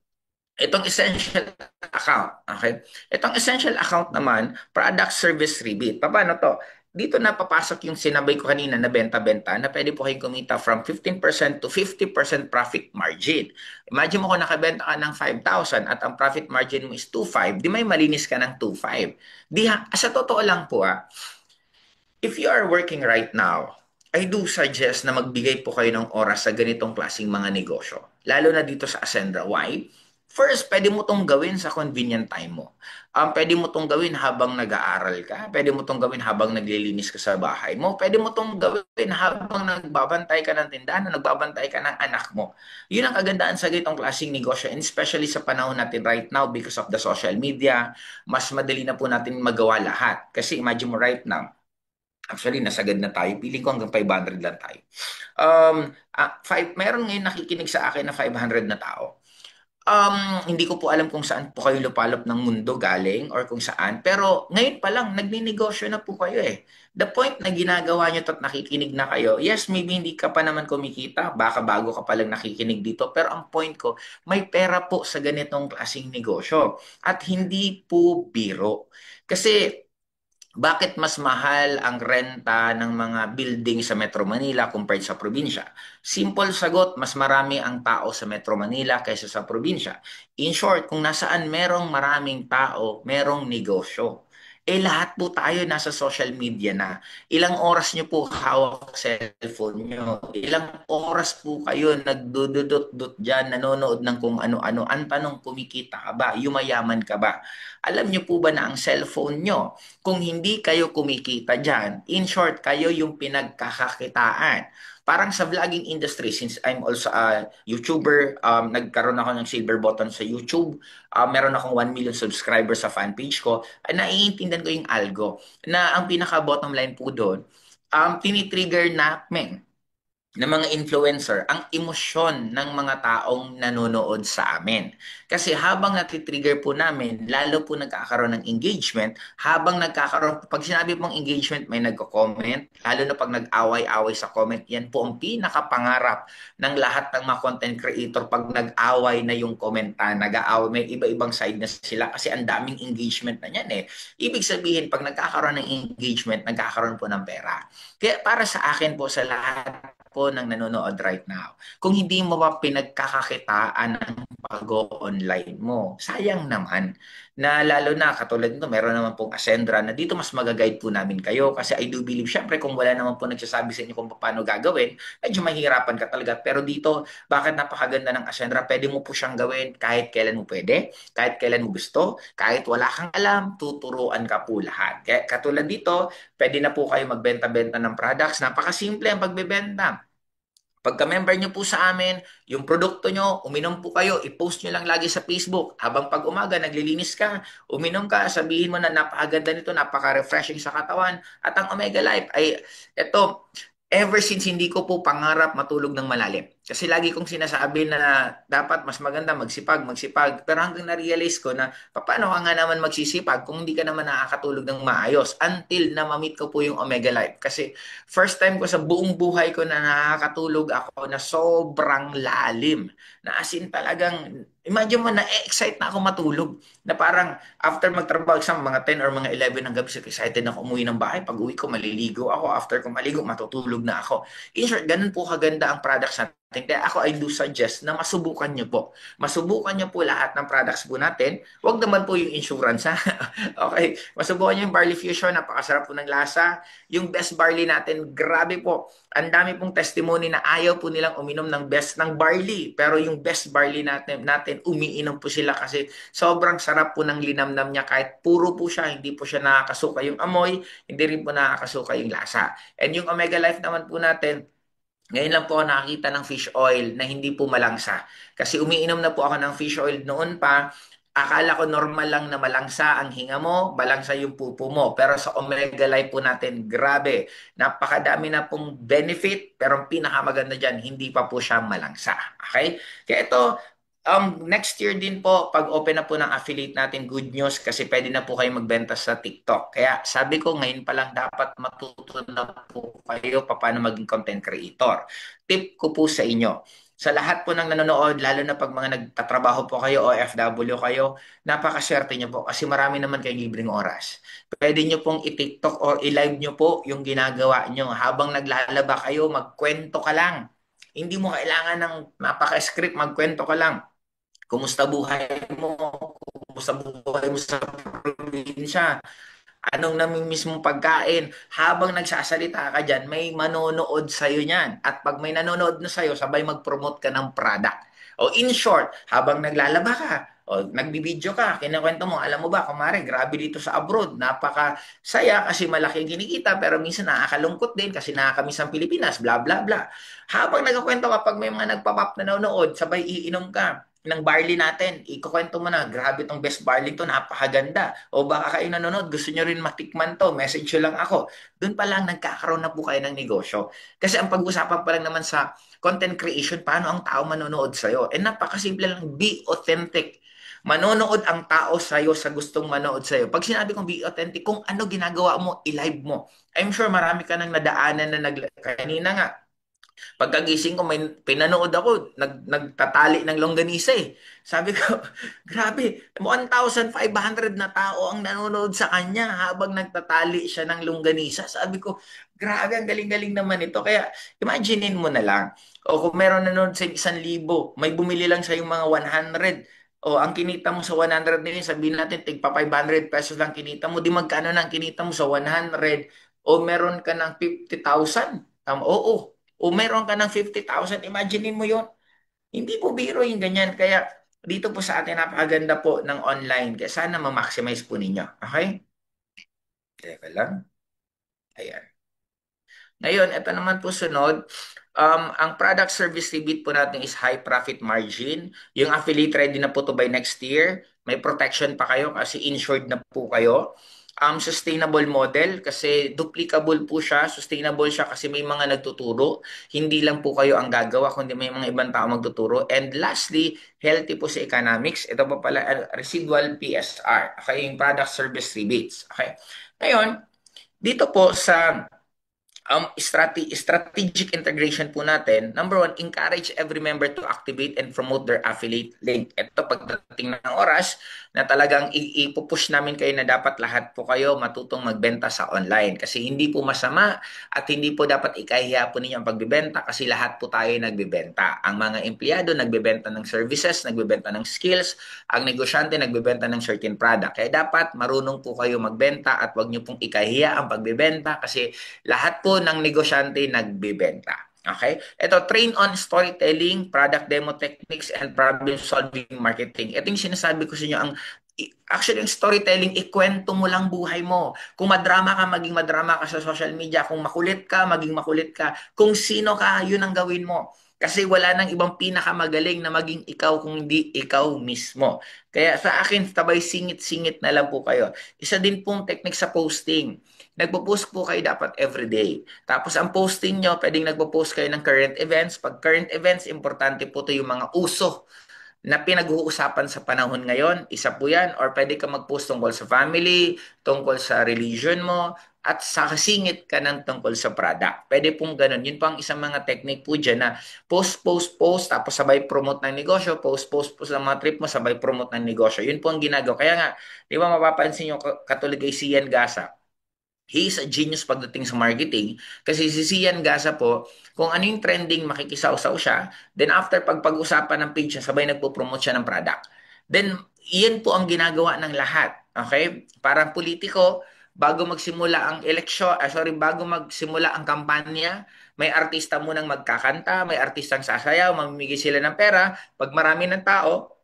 itong essential account. Okay? Itong essential account naman, product service rebate. Paano to? Dito na papasok yung sinabay ko kanina na benta-benta na pwede po kayong kumita from 15% to 50% profit margin. Imagine mo kung nakabenta ka ng 5,000 at ang profit margin mo is 2,500, di may malinis ka ng 2,500. Sa totoo lang po if you are working right now, I do suggest na magbigay po kayo ng oras sa ganitong klaseng mga negosyo. Lalo na dito sa Ascendra. Why? First, pwede mo tong gawin sa convenient time mo. Pwede mo tong gawin habang nag-aaral ka, pwede mo tong gawin habang naglilinis ka sa bahay mo, pwede mo tong gawin habang nagbabantay ka ng tindahan o nagbabantay ka ng anak mo. Yun ang kagandahan sa ganitong klaseng negosyo, and especially sa panahon natin right now because of the social media, mas madali na po natin magawa lahat. Kasi imagine mo right now, actually, nasagad na tayo. Piling ko hanggang 500 lang tayo. Mayroon ngayon nakikinig sa akin na 500 na tao. Hindi ko po alam kung saan po kayo lupalop ng mundo galing or kung saan. Pero ngayon pa lang, nagninegosyo na po kayo eh. The point na ginagawa nyo at nakikinig na kayo, yes, maybe hindi ka pa naman kumikita, baka bago ka pa lang nakikinig dito. Pero ang point ko, may pera po sa ganitong klaseng negosyo. At hindi po biro. Kasi bakit mas mahal ang renta ng mga building sa Metro Manila compared sa probinsya? Simple sagot, mas marami ang tao sa Metro Manila kaysa sa probinsya. In short, kung nasaan merong maraming tao, merong negosyo. Lahat po tayo nasa social media na. Ilang oras nyo po hawak sa cellphone nyo? Ilang oras po kayo nagdududot-dut dyan, nanonood ng kung ano-ano? Ang tanong, kumikita ka ba? Yumayaman ka ba? Alam nyo po ba na ang cellphone nyo, kung hindi kayo kumikita dyan, in short, kayo yung pinagkakakitaan. Parang sa vlogging industry, since I'm also a YouTuber, nagkaroon ako ng silver button sa YouTube, meron akong 1 million subscribers sa fan page ko, naiintindihan ko yung algo, na ang pinaka-bottom line po doon, tinitrigger namin ng mga influencer ang emosyon ng mga taong nanonood sa amin. Kasi habang natitrigger po namin, lalo po nagkakaroon ng engagement, habang nagkakaroon, pag sinabi pong engagement, may nagko-comment, lalo na pag nag-away-away sa comment, yan po ang pinakapangarap ng lahat ng mga content creator pag nag-away na yung komenta, nag-aaway, may iba-ibang side na sila kasi ang daming engagement na yan eh. Ibig sabihin, pag nagkakaroon ng engagement, nagkakaroon po ng pera. Kaya para sa akin po, sa lahat po ng nanonood right now, kung hindi mo pa pinagkakakitaan ang pag-online mo, sayang naman. Na lalo na, katulad nito, meron naman pong Ascendra na dito mas magaguide po namin kayo kasi I do believe, syempre kung wala naman po nagsasabi sa inyo kung paano gagawin, medyo mahihirapan ka talaga. Pero dito, bakit napakaganda ng Ascendra? Pwede mo po siyang gawin kahit kailan mo pwede, kahit kailan mo gusto, kahit wala kang alam, tuturuan ka po lahat. Kaya katulad dito, pwede na po kayo magbenta-benta ng products. Napakasimple ang pagbebenta. Pagka-member nyo po sa amin, yung produkto nyo, uminom po kayo, i-post nyo lang lagi sa Facebook. Habang pag umaga, naglilinis ka, uminom ka, sabihin mo na napakaganda nito, napaka-refreshing sa katawan. At ang Omega Life ay, eto, ever since hindi ko po pangarap matulog ng malalim. Kasi lagi kong sinasabi na dapat mas maganda magsipag, magsipag. Pero hanggang na-realize ko na paano ka nga naman magsisipag kung hindi ka naman nakakatulog ng maayos until na ma-meet ko po yung Omega Life. Kasi first time ko sa buong buhay ko na nakakatulog ako na sobrang lalim. Na as in talagang, imagine mo na excite na ako matulog. Na parang after magtrabaho sa mga 10 or mga 11 ng gabi, so excited na ako umuwi ng bahay. Pag uwi ko, maliligo ako. After ko maligo, matutulog na ako. In short, ganun po kaganda ang products natin. Kaya ako, I do suggest na masubukan nyo po. Masubukan nyo po lahat ng products po natin. Huwag naman po yung insurance, ha? Okay, masubukan nyo yung Barley Fusion. Napakasarap po ng lasa. Yung best barley natin, grabe po. Ang dami pong testimony na ayaw po nilang uminom ng best ng barley. Pero yung best barley natin umiinom po sila kasi sobrang sarap po ng linamnam niya. Kahit puro po siya, hindi po siya nakakasuka yung amoy, hindi rin po nakakasuka yung lasa. And yung Omega Life naman po natin, ngayon lang po ako nakakita ng fish oil na hindi po malangsa. Kasi umiinom na po ako ng fish oil noon pa. Akala ko normal lang na malangsa ang hinga mo, malangsa yung pupo mo. Pero sa Omega Life po natin, grabe. Napakadami na pong benefit, pero ang pinakamaganda dyan, hindi pa po siya malangsa. Okay? Kaya ito, next year din po, pag open na po ng affiliate natin, good news kasi pwede na po kayo magbenta sa TikTok. Kaya sabi ko, ngayon pa lang dapat matuto na po kayo paano maging content creator. Tip ko po sa inyo, sa lahat po ng nanonood, lalo na pag mga nagtatrabaho po kayo o FW kayo, napakaswerte nyo po kasi marami naman kayong libreng oras. Pwede nyo pong i-TikTok o i-live nyo po yung ginagawa nyo. Habang naglalaba kayo, magkwento ka lang. Hindi mo kailangan ng napaka-script, magkwento ka lang. Kumusta buhay mo? Kumusta buhay mo sa probinsya? Anong namimiss mong pagkain? Habang nagsasalita ka dyan, may manonood sa'yo niyan. At pag may nanonood na sa'yo, sabay mag-promote ka ng product. O in short, habang naglalaba ka, o nagbibideo ka, kinukwento mo, alam mo ba, kumare, grabe dito sa abroad, napaka-saya kasi malaki ang kinikita, pero minsan nakakalungkot din kasi nakakamiss ang Pilipinas, bla bla bla. Habang nagkukwento ka, pag may mga nagpapap na nanonood, sabay iinom ka ng barley natin. Ikukwento mo na, grabe tong best barley to, napakaganda. O baka kayo nanonood, gusto nyo rin matikman to, message nyo lang ako. Doon pa lang nagkakaroon na po kayo ng negosyo. Kasi ang pag-usapan pa lang naman sa content creation, paano ang tao manonood sa'yo. And napakasimple lang, be authentic. Manonood ang tao sa'yo sa gustong manood sa'yo. Pag sinabi kong be authentic, kung ano ginagawa mo, i-live mo. I'm sure marami ka nang nadaanan na kanina nga, pagkagising ko, may pinanood ako, nagtatali ng longganisa eh. Sabi ko, grabe, 1,500 na tao ang nanonood sa kanya habang nagtatali siya ng longganisa. Sabi ko, grabe, ang galing-galing naman ito. Kaya, imaginein mo na lang. O kung meron nanonood sa 1,000, may bumili lang sa yung mga 100. O ang kinita mo sa 100 na yun, sabihin natin, tigpa 500 pesos lang kinita mo. Di magkano na ang kinita mo sa 100? O meron ka ng 50,000? Oo. O meron ka ng 50,000, imaginein mo yon. Hindi po biro yung ganyan. Kaya dito po sa atin, napakaganda po ng online. Kaya sana ma-maximize po ninyo. Okay? Teka lang. Ayan. Ngayon, ito naman po sunod. Ang product service rebate po natin is high profit margin. Yung affiliate ready na po to by next year. May protection pa kayo kasi insured na po kayo. Sustainable model kasi duplicable po siya. Sustainable siya kasi may mga nagtuturo. Hindi lang po kayo ang gagawa kundi may mga ibang tao magtuturo. And lastly, healthy po sa economics. Ito po pala residual PSR. Okay, yung product service rebates. Okay. Ngayon, dito po sa strategic integration po natin, number one, encourage every member to activate and promote their affiliate link. Ito, pagdating ng oras, na talagang ipupush namin kayo na dapat lahat po kayo matutong magbenta sa online. Kasi hindi po masama at hindi po dapat ikahiya po ninyo ang pagbibenta kasi lahat po tayo nagbibenta. Ang mga empleyado nagbibenta ng services, nagbibenta ng skills, ang negosyante nagbibenta ng certain product. Kaya dapat marunong po kayo magbenta at wag nyo pong ikahiya ang pagbibenta kasi lahat po ng negosyante nagbebenta. Okay? Ito, train on storytelling, product demo techniques, and problem-solving marketing. Ito yung sinasabi ko sa inyo, actually, yung storytelling, ikwento mo lang buhay mo. Kung madrama ka, maging madrama ka sa social media. Kung makulit ka, maging makulit ka. Kung sino ka, yun ang gawin mo. Kasi wala nang ibang pinakamagaling na maging ikaw kung hindi ikaw mismo. Kaya sa akin, tabay singit-singit na lang po kayo. Isa din pong technique sa posting. Nagpo-post po kayo dapat everyday. Tapos ang posting nyo, pwedeng nagpo-post kayo ng current events. Pag current events, importante po ito yung mga uso na pinag-uusapan sa panahon ngayon. Isa po yan. Or pwede ka mag-post tungkol sa family, tungkol sa religion mo, at sa kasingit ka ng tungkol sa product. Pwede pong ganun. Yun po ang isang mga technique po dyan na post, post, post, tapos sabay promote ng negosyo, post, post, post ng mga trip mo, sabay promote ng negosyo. Yun po ang ginagawa. Kaya nga, di ba mapapansin nyo, katulad kay Sian Gasa, he is a genius pagdating sa marketing kasi si Sian Gasa po, kung ano yung trending, makikisaw-saw siya. Then after pag-usapan ng page niya, sabay nagpo-promote siya ng product. Then, iyan po ang ginagawa ng lahat. Okay? Parang politiko, bago magsimula ang eleksyon, bago magsimula ang kampanya, may artista munang magkakanta, may artistang sasayaw, mamimigay sila ng pera. Pag marami ng tao,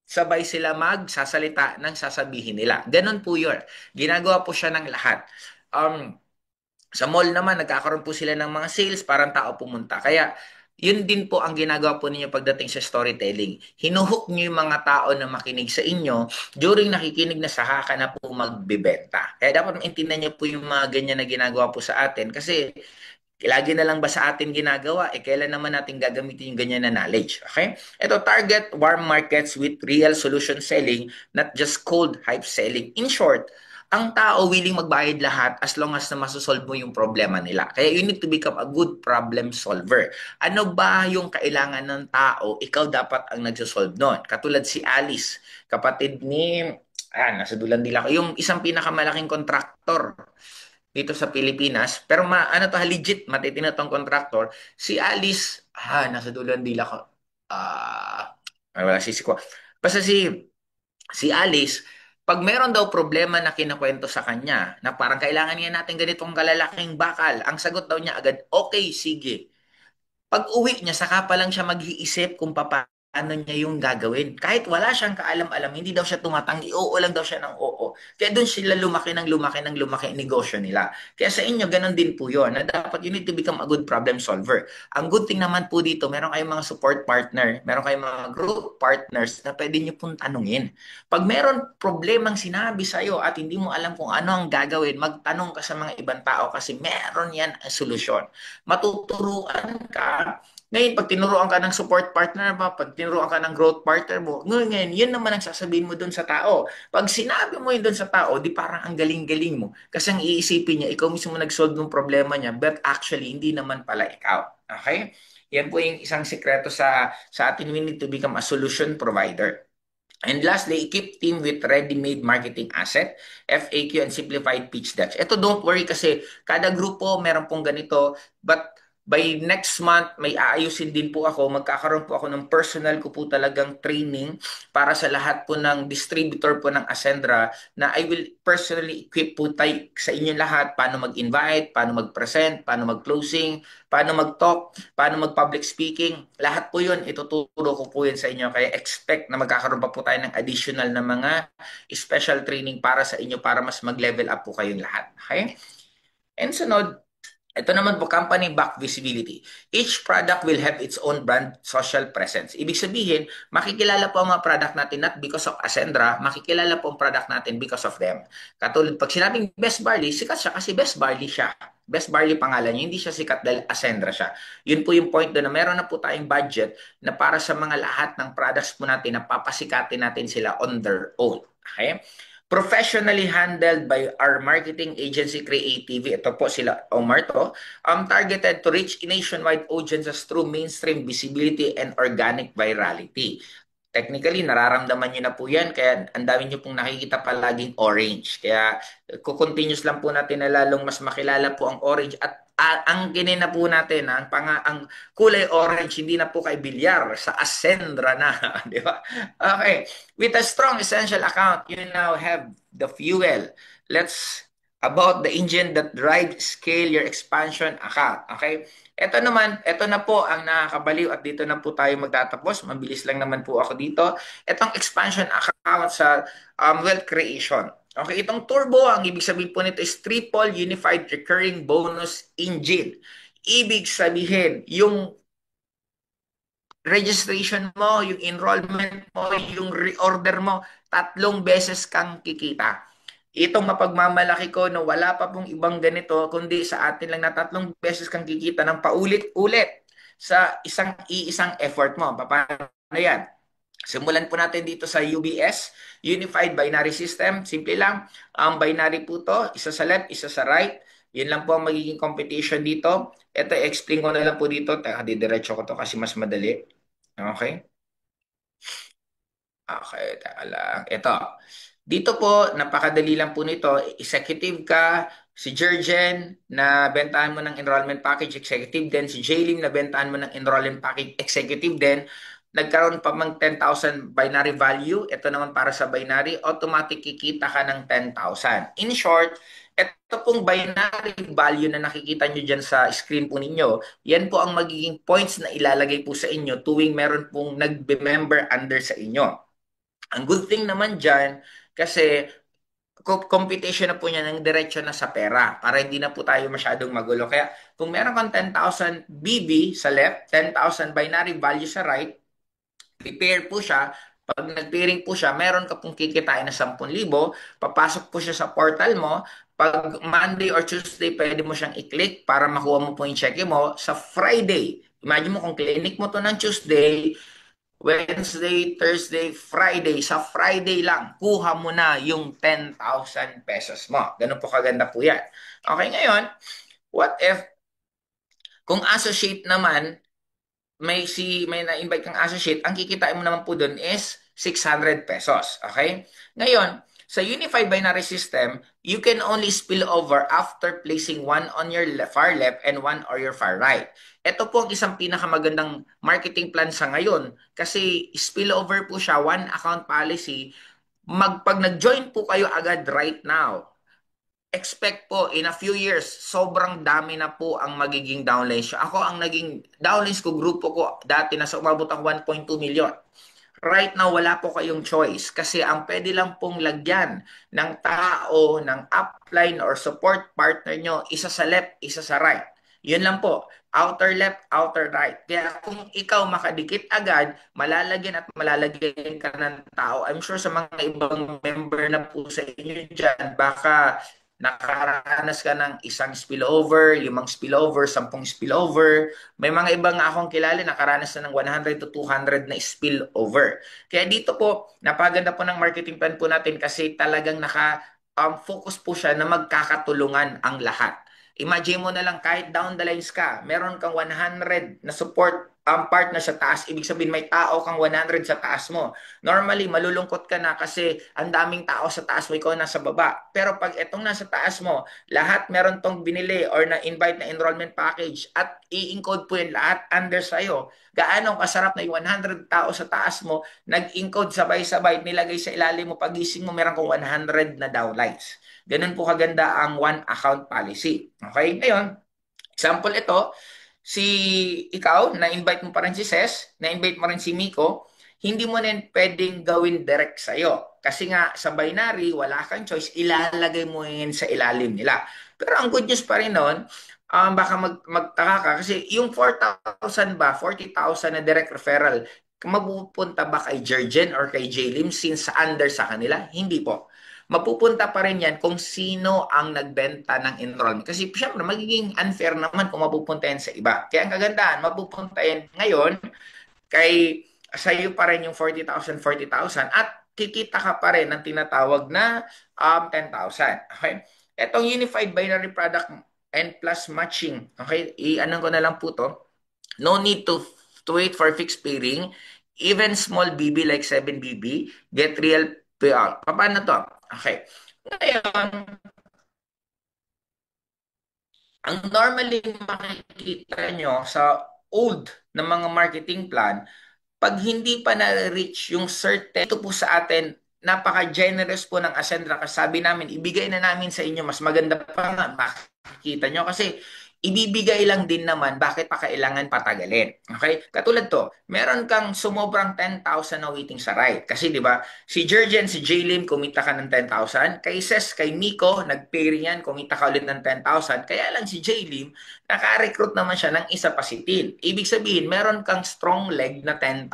sabay sila magsasalita ng sasabihin nila. Ganon po yun. Ginagawa po siya ng lahat. Um, sa mall naman, nagkakaroon po sila ng mga sales, parang tao pumunta. Kaya, yun din po ang ginagawa po ninyo pagdating sa storytelling. Hinuhook nyo yung mga tao na makinig sa inyo during nakikinig na saka ka na po magbibenta. Kaya dapat maintindihan nyo po yung mga ganyan na ginagawa po sa atin kasi lagi na lang ba sa atin ginagawa? Kailan naman natin gagamitin yung ganyan na knowledge? Okay? Ito, target warm markets with real solution selling, not just cold hype selling. In short, ang tao willing magbayad lahat as long as na masosolve mo yung problema nila. Kaya you need to become a good problem solver. Ano ba yung kailangan ng tao? Ikaw dapat ang nagsosolve nun. Katulad si Alice, kapatid ni, nasa dulan dila ko, yung isang pinakamalaking kontraktor dito sa Pilipinas. Pero ano to, legit, matitino tong contractor. Si Alice, nasa dulo ng dila ko. Wala sisi ko. Basta si Alice, pag meron daw problema na kinakwento sa kanya, na parang kailangan niya natin ganitong kalalaking bakal, ang sagot daw niya agad, okay, sige. Pag uwi niya, saka pa lang siya mag-iisip kung paano niya yung gagawin. Kahit wala siyang kaalam-alam, hindi daw siya tumatanggi, oo lang daw siya ng oo. Kaya doon sila lumaki ng lumaki ng lumaki ang negosyo nila. Kaya sa inyo, ganun din po yun, na dapat you need to become a good problem solver. Ang good thing naman po dito, meron kayong mga support partner, meron kayong mga group partners na pwede nyo pong tanungin. Pag meron problemang sinabi sa'yo at hindi mo alam kung ano ang gagawin, magtanong ka sa mga ibang tao kasi meron yan ang solusyon. Matuturuan ka. Ngayon, pag tinuruan ka ng support partner ba, pag tinuruan ka ng growth partner mo, ngayon, yun naman ang sasabihin mo dun sa tao. Pag sinabi mo yun dun sa tao, di parang ang galing-galing mo. Kasi ang iisipin niya, ikaw mismo nag-solve ng problema niya, but actually, hindi naman pala ikaw. Okay? Yan po yung isang sikreto sa atin. We need to become a solution provider. And lastly, equip team with ready-made marketing asset, FAQ, and simplified pitch decks. Ito, don't worry kasi kada grupo meron pong ganito. But by next month, may aayusin din po ako. Magkakaroon po ako ng personal ko po talagang training para sa lahat po ng distributor po ng Ascendra na I will personally equip po tayo sa inyo lahat paano mag-invite, paano mag-present, paano mag-closing, paano mag-talk, paano mag-public speaking. Lahat po yun, ituturo ko po yun sa inyo. Kaya expect na magkakaroon pa po tayo ng additional na mga special training para sa inyo para mas mag-level up po kayong lahat. Okay? And sunod, ito naman po, company back visibility. Each product will have its own brand social presence. Ibig sabihin, makikilala po ang mga product natin not because of Ascendra, makikilala po ang product natin because of them. Katulad, pag sinabing Best Barley, sikat siya kasi Best Barley siya. Best Barley pangalan niya, hindi siya sikat dahil Ascendra siya. Yun po yung point doon na meron na po tayong budget na para sa mga lahat ng products po natin na papasikatin natin sila on their own. Okay? Professionally handled by our marketing agency Creative. Ito po sila Omar to. Targeted to reach nationwide audiences through mainstream visibility and organic virality. Technically, nararamdaman nyo na po yan, kaya ang dami nyo pong nakikita palaging orange. Kaya kukontinuous lang po natin na lalong mas makilala po ang orange at ang kinina po natin, ang kulay orange, hindi na po kay Bilyar, sa Ascendra na, di ba? Okay, with a strong essential account, you now have the fuel. Let's about the engine that drives scale your expansion account. Okay? Ito na po ang nakakabaliw at dito na po tayo magtatapos. Mabilis lang naman po ako dito. Itong expansion account sa wealth creation. Okay, itong turbo, ang ibig sabihin po nito is triple unified recurring bonus engine. Ibig sabihin, yung registration mo, yung enrollment mo, yung reorder mo, 3 beses kang kikita. Itong mapagmamalaki ko na wala pa pong ibang ganito, kundi sa atin lang na 3 beses kang kikita ng paulit-ulit sa iisang effort mo. Paano yan? Simulan po natin dito sa UBS, Unified Binary System. Simple lang, ang binary po to, isa sa left, isa sa right. Yun lang po ang magiging competition dito. Ito, explain ko na lang po dito. Teka, didiretso ko to kasi mas madali. Okay? Okay, teka lang. Ito. Dito po, napakadali lang po nito. Executive ka, si Jurgen na bentahan mo ng enrollment package, executive din. Si Jaylin na bentahan mo ng enrollment package, executive din. Nagkaroon pa mang 10,000 binary value. Ito naman para sa binary, automatic kikita ka ng 10,000. In short, ito pong binary value na nakikita nyo dyan sa screen po ninyo, yan po ang magiging points na ilalagay po sa inyo tuwing meron pong nagbe-member under sa inyo. Ang good thing naman dyan, kasi competition na po niya ng diretso na sa pera para hindi na po tayo masyadong magulo. Kaya kung meron kang 10,000 BB sa left, 10,000 binary value sa right, prepare po siya. Pag nag-pairing po siya, meron ka pong kikitain na 10,000, papasok po siya sa portal mo. Pag Monday or Tuesday, pwede mo siyang i-click para makuha mo po yung check mo. Sa Friday, imagine mo kung clinic mo to ng Tuesday, Wednesday, Thursday, Friday. Sa Friday lang, kuha mo na yung 10,000 pesos mo. Ganun po kaganda po yan. Okay, ngayon, what if, kung associate naman, may na-invite kang associate, ang kikitain mo naman po dun is 600 pesos. Okay? Ngayon, sa Unified Binary System, you can only spill over after placing one on your far left and one on your far right. Ito po ang isang pinakamagandang marketing plan sa ngayon kasi spillover po siya, one account policy. Pag nag-join po kayo agad right now, expect po in a few years, sobrang dami na po ang magiging downlines. Ako, ang naging downlines ko, grupo ko, dati nasa umabot ang 1.2 million. Right now, wala po kayong choice kasi ang pwede lang pong lagyan ng tao, ng upline or support partner nyo, isa sa left, isa sa right. Yun lang po. Outer left, outer right. Kaya kung ikaw makadikit agad, malalagyan at malalagyan ka ng tao. I'm sure sa mga ibang member na po sa inyo dyan, baka nakaranas ka ng isang spillover, limang spillover, sampung spillover. May mga ibang akong kilala nakaranas na ng 100 to 200 na spillover. Kaya dito po, napaganda po ng marketing plan po natin kasi talagang focus po siya na magkakatulungan ang lahat. Imagine mo na lang kahit down the lines ka, meron kang 100 na support partner sa taas, ibig sabihin may tao kang 100 sa taas mo. Normally, malulungkot ka na kasi ang daming tao sa taas mo, ikaw nasa baba. Pero pag etong nasa taas mo, lahat meron tong binili or na-invite na enrollment package at i-encode po yun lahat under sa'yo. Gaano kasarap na yung 100 tao sa taas mo, nag-encode sabay-sabay, nilagay sa ilalim mo, pagising mo, meron kong 100 na downlights. Ganun po kaganda ang one account policy. Okay? Ngayon, example ito, si ikaw, na-invite mo pa rin si Ses, na-invite mo rin si Miko, hindi mo na pwedeng gawin direct sa'yo. Kasi nga, sa binary, wala kang choice, ilalagay mo yun sa ilalim nila. Pero ang good news pa rin nun, baka magtaka ka, kasi yung 4,000 ba, 40,000 na direct referral, mapupunta ba kay Jergen or kay Jalim since under sa kanila? Hindi po, mapupunta pa rin yan kung sino ang nagbenta ng enrollment. Kasi syempre, magiging unfair naman kung mapupunta yan sa iba. Kaya ang kagandahan, mapupunta yan ngayon kay sa iyo pa rin yung 40,000 at kikita ka pa rin ng tinatawag na 10,000. Okay? Etong Unified Binary Product and plus matching. Okay? I-anong ko na lang po to. No need to wait for fixed pairing. Even small BB like 7BB, get real payout. Paano to? Okay. Ngayon, ang normally makikita nyo sa old na mga marketing plan, pag hindi pa na-reach yung certain, ito po sa atin, napaka-generous po ng Ascendra. Kasi sabi namin, ibigay na namin sa inyo, mas maganda pa nga, makikita nyo. Kasi ibibigay lang din naman, bakit pa kailangan patagalin? Okay? Katulad to, meron kang sumobrang 10,000 na waiting sa ride. Kasi di ba, si Jurgen, si Jaylin, kumita ka ng 10,000. Kay Ses, kay Miko, nag-pairing yan, kumita ka ulit ng 10,000. Kaya lang si Jaylin, naka-recruit naman siya ng isa pa si Tin. Ibig sabihin, meron kang strong leg na 10,000.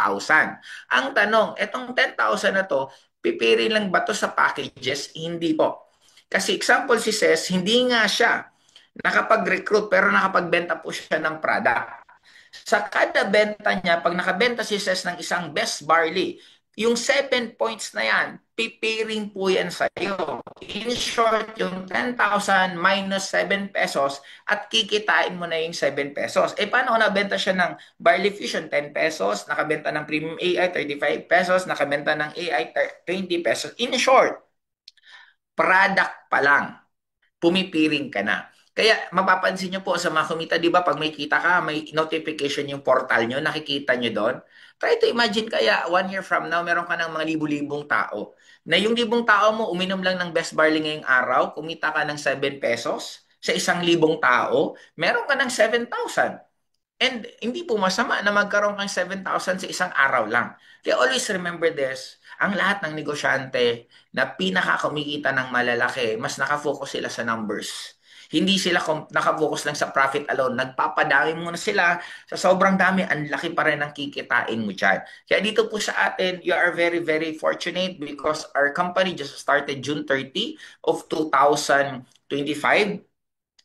Ang tanong, etong 10,000 na to, pipiri lang ba to sa packages? Hindi po. Kasi example si Ses, hindi nga siya nakapag-recruit pero nakapagbenta po siya ng product. Sa kada benta niya, pag nakabenta si Ses ng isang best barley, yung 7 points na yan, pipiring po yan sa iyo. In short, yung 10,000 minus 7 pesos at kikitain mo na yung 7 pesos. Eh, paano kung nabenta siya ng Barley Fusion? 10 pesos, nakabenta ng Premium AI, 35 pesos, nakabenta ng AI, 20 pesos. In short, product pa lang pumipiring ka na. Kaya mapapansin nyo po sa mga kumita, di ba, pag may kita ka, may notification yung portal nyo, nakikita nyo doon. Try to imagine kaya 1 year from now, meron ka ng mga libu-libong tao. Na yung libong tao mo, uminom lang ng best barley ngayong araw, kumita ka ng 7 pesos sa isang libong tao, meron ka ng 7,000. And hindi po masama na magkaroon kang 7,000 sa isang araw lang. Kaya always remember this, ang lahat ng negosyante na pinaka-kumikita ng malalaki, mas nakafocus sila sa numbers. Hindi sila nakafocus lang sa profit alone. Nagpapadami muna sila sa sobrang dami, ang laki pa rin ang kikitain mo dyan. Kaya dito po sa atin, you are very, very fortunate because our company just started June 30 of 2025.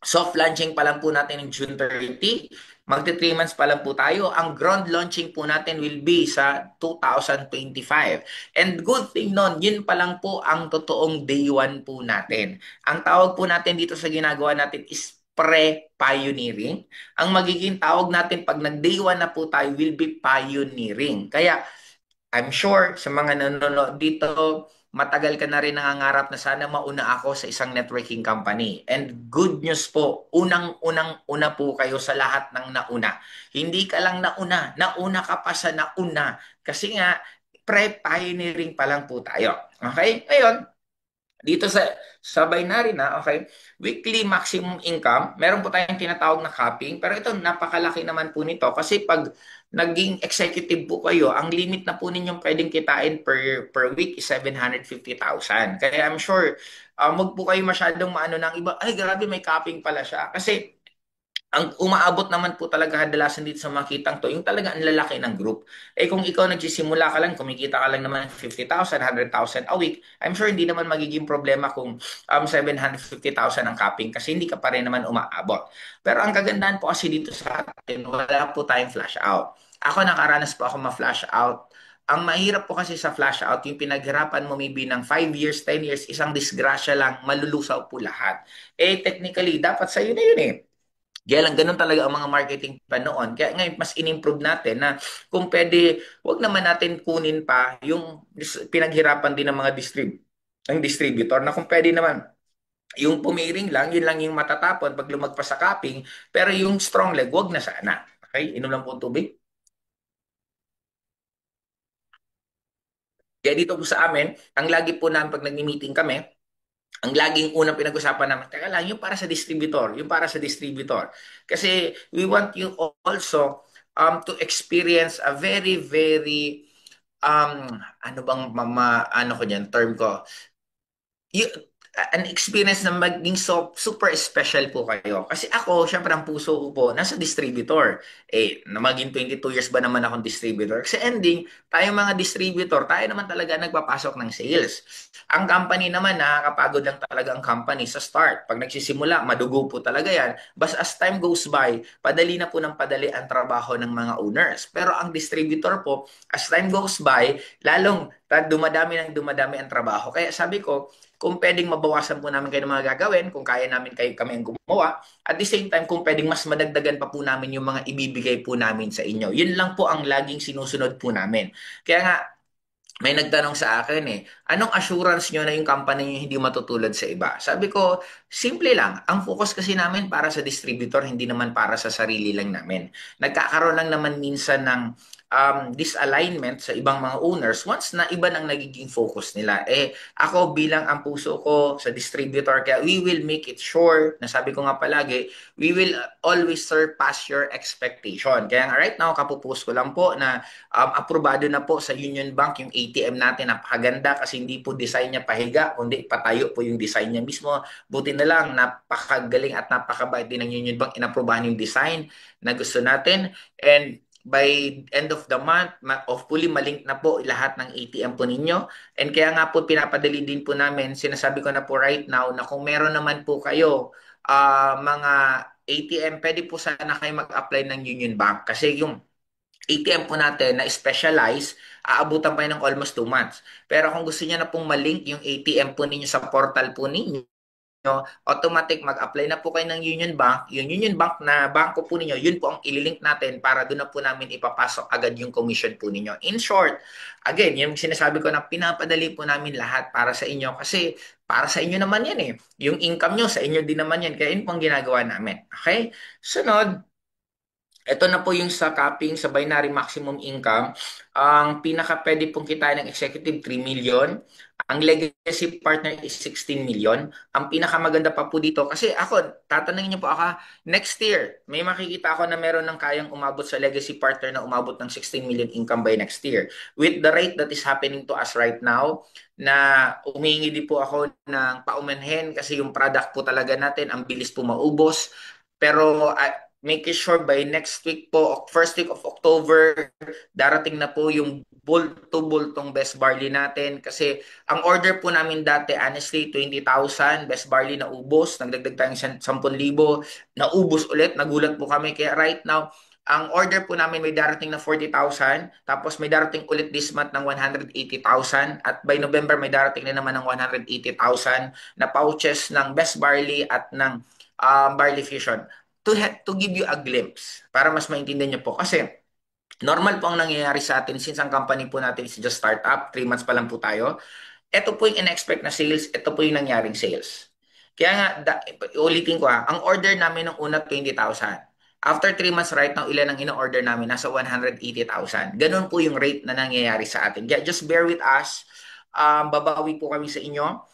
Soft launching pa lang po natin in June 30. Magti 3 months pa lang po tayo. Ang ground launching po natin will be sa 2025. And good thing nun, yun pa lang po ang totoong day one po natin. Ang tawag po natin dito sa ginagawa natin is pre-pioneering. Ang magiging tawag natin pag nag-day one na po tayo will be pioneering. Kaya I'm sure sa mga nanonood dito, matagal ka na rin nangangarap na sana mauna ako sa isang networking company. And good news po, unang-una po kayo sa lahat ng nauna. Hindi ka lang nauna ka pa sa nauna. Kasi nga, pre-pioneering pa lang po tayo. Okay? Ngayon, Dito sa binary na, okay, weekly maximum income, meron po tayong tinatawag na capping, pero ito napakalaki naman po nito kasi pag naging executive po kayo, ang limit na po ninyong pwedeng kitain per week is 750,000. Kaya I'm sure, wag po kayo masyadong maano ng iba, ay grabe may capping pala siya. Kasi ang umaabot naman po talaga kadalasan dito sa makitang to, yung talaga ang lalaki ng group. Eh kung ikaw nagsisimula ka lang, kumikita ka lang naman 50,000, 100,000 a week, I'm sure hindi naman magiging problema kung 750,000 ang capping kasi hindi ka pa rin naman umaabot. Pero ang kagandahan po kasi dito sa atin, wala po tayong flash out. Ako nakaranas po ako ma-flash out. Ang mahirap po kasi sa flash out, yung pinaghirapan mo maybe ng 5 years, 10 years, isang disgrasya lang, malulusaw po lahat. Eh technically, dapat sa'yo na yun eh. Kaya lang, ganun talaga ang mga marketing pa noon. Kaya ngayon, mas in-improve natin na kung pwede, wag naman natin kunin pa yung pinaghirapan din ng mga ng distributor na kung pwede naman, yung pumiring lang, yun lang yung matatapon pag lumagpas sa capping, pero yung strong leg, wag na sana. Okay? Inom lang po ang tubig. Kaya dito po sa amin, ang lagi po namin pag nagmi-meeting kami, ang laging unang pinag-usapan namin, teka lang, yung para sa distributor, yung para sa distributor. Kasi we want you also to experience a very, very, ano bang ano ko dyan, term ko, you, an experience na maging super special po kayo. Kasi ako, syempre ang puso ko po, nasa distributor. Eh, na maging 22 years ba naman akong distributor? Kasi ending, tayo mga distributor, tayo naman talaga nagpapasok ng sales. Ang company naman, nakakapagod lang talaga ang company sa start. Pag nagsisimula, madugo po talaga yan. But as time goes by, padali na po ng padali ang trabaho ng mga owners. Pero ang distributor po, as time goes by, lalong dumadami ng dumadami ang trabaho. Kaya sabi ko, kung pwedeng mabawasan po namin kayo ng mga gagawin, kung kaya namin kayo kami ang gumawa, at the same time, kung pwedeng mas madagdagan pa po namin yung mga ibibigay po namin sa inyo. Yun lang po ang laging sinusunod po namin. Kaya nga, may nagtanong sa akin anong assurance nyo na yung company nyo hindi matutulad sa iba? Sabi ko, simple lang. Ang focus kasi namin para sa distributor, hindi naman para sa sarili lang namin. Nagkakaroon lang naman minsan ng disalignment sa ibang mga owners once na iba nang nagiging focus nila. Eh, ako bilang ang puso ko sa distributor, kaya we will make it sure, na sabi ko nga palagi, we will always surpass your expectation. Kaya nga right now, kapupus ko lang po na aprobado na po sa Union Bank yung ATM natin. Napakaganda kasi hindi po design niya pahiga, kundi patayo po yung design niya mismo. Buti na lang, napakagaling at napakabait din ng Union Bank. Inaprobahan yung design na gusto natin. And by end of the month, hopefully malink na po lahat ng ATM po ninyo. And kaya nga po pinapadali din po namin, sinasabi ko na po right now na kung meron naman po kayo mga ATM, pwede po sana kayo mag-apply ng Union Bank. Kasi yung ATM po natin na specialize, aabutan pa yun ng almost 2 months. Pero kung gusto niyo na pong malink yung ATM po ninyo sa portal po ninyo, automatic mag-apply na po kayo ng Union Bank. Yung Union Bank na bangko po ninyo, yun po ang ililink natin para doon na po namin ipapasok agad yung commission po ninyo. In short, again, yung sinasabi ko na pinapadali po namin lahat para sa inyo kasi para sa inyo naman yan eh. Yung income nyo, sa inyo din naman yan. Kaya yun po ang ginagawa namin. Okay? Sunod, ito na po yung sa capping sa binary maximum income. Ang pinaka pwede pong kitain ng executive 3 million. Ang legacy partner is 16 million. Ang pinakamaganda pa po dito, kasi ako, tatanungin niyo po ako, next year, may makikita ako na meron ng kayang umabot sa legacy partner na umabot ng 16 million income by next year. With the rate that is happening to us right now, na umihingi din po ako ng paumanhin kasi yung product po talaga natin, ang bilis po maubos. Pero make sure by next week po, first week of October, darating na po yung bulto-bultong best barley natin. Kasi ang order po namin dati, honestly, 20,000 best barley na ubos. Nagdagdag tayong 10,000. Naubos ulit. Nagulat po kami. Kaya right now, ang order po namin may darating na 40,000. Tapos may darating ulit this month ng 180,000. At by November, may darating na naman ng 180,000 na pouches ng best barley at ng barley fusion to give you a glimpse para mas maintindihan niyo po. Kasi normal po ang nangyayari sa atin since ang company po natin is just startup, 3 months pa lang po tayo. Ito po yung in-expect na sales, ito po yung nangyaring sales. Kaya nga, ulitin ko ang order namin ng una 20,000. After 3 months right now, ilan ang in-order namin? Nasa 180,000. Ganun po yung rate na nangyayari sa atin. Kaya just bear with us. Babawi po kami sa inyo.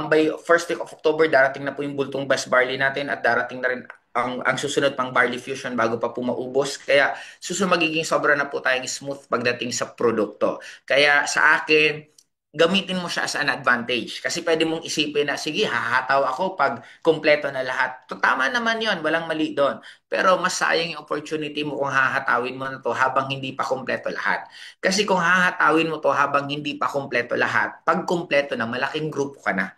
by first week of October, darating na po yung bultong best barley natin at darating na rin ang susunod pang barley fusion bago pa po maubos. Kaya susunod magiging sobra na po tayong smooth pagdating sa produkto. Kaya sa akin, gamitin mo siya as an advantage. Kasi pwede mong isipin na, sige, hahataw ako pag kumpleto na lahat. Tama naman yon, walang mali doon. Pero mas sayang yung opportunity mo kung hahatawin mo na to habang hindi pa kumpleto lahat. Kasi kung hahatawin mo to habang hindi pa kumpleto lahat, pag kumpleto na, malaking grupo ka na.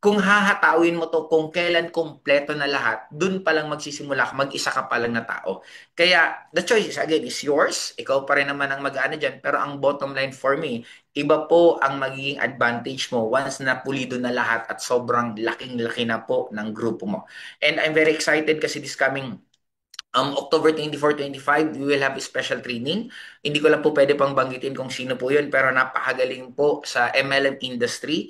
Kung hahatawin mo to kung kailan kumpleto na lahat, dun pa lang magsisimula ka, mag-isa ka pa lang na tao. Kaya, the choice is, again, is yours. Ikaw pa rin naman ang mag-ano dyan. Pero ang bottom line for me, iba po ang magiging advantage mo once na pulido na lahat at sobrang laking-laki na po ng grupo mo. And I'm very excited kasi this coming October 24, 25, we will have a special training. Hindi ko lang po pwede pang banggitin kung sino po yun, pero napakagaling po sa MLM industry.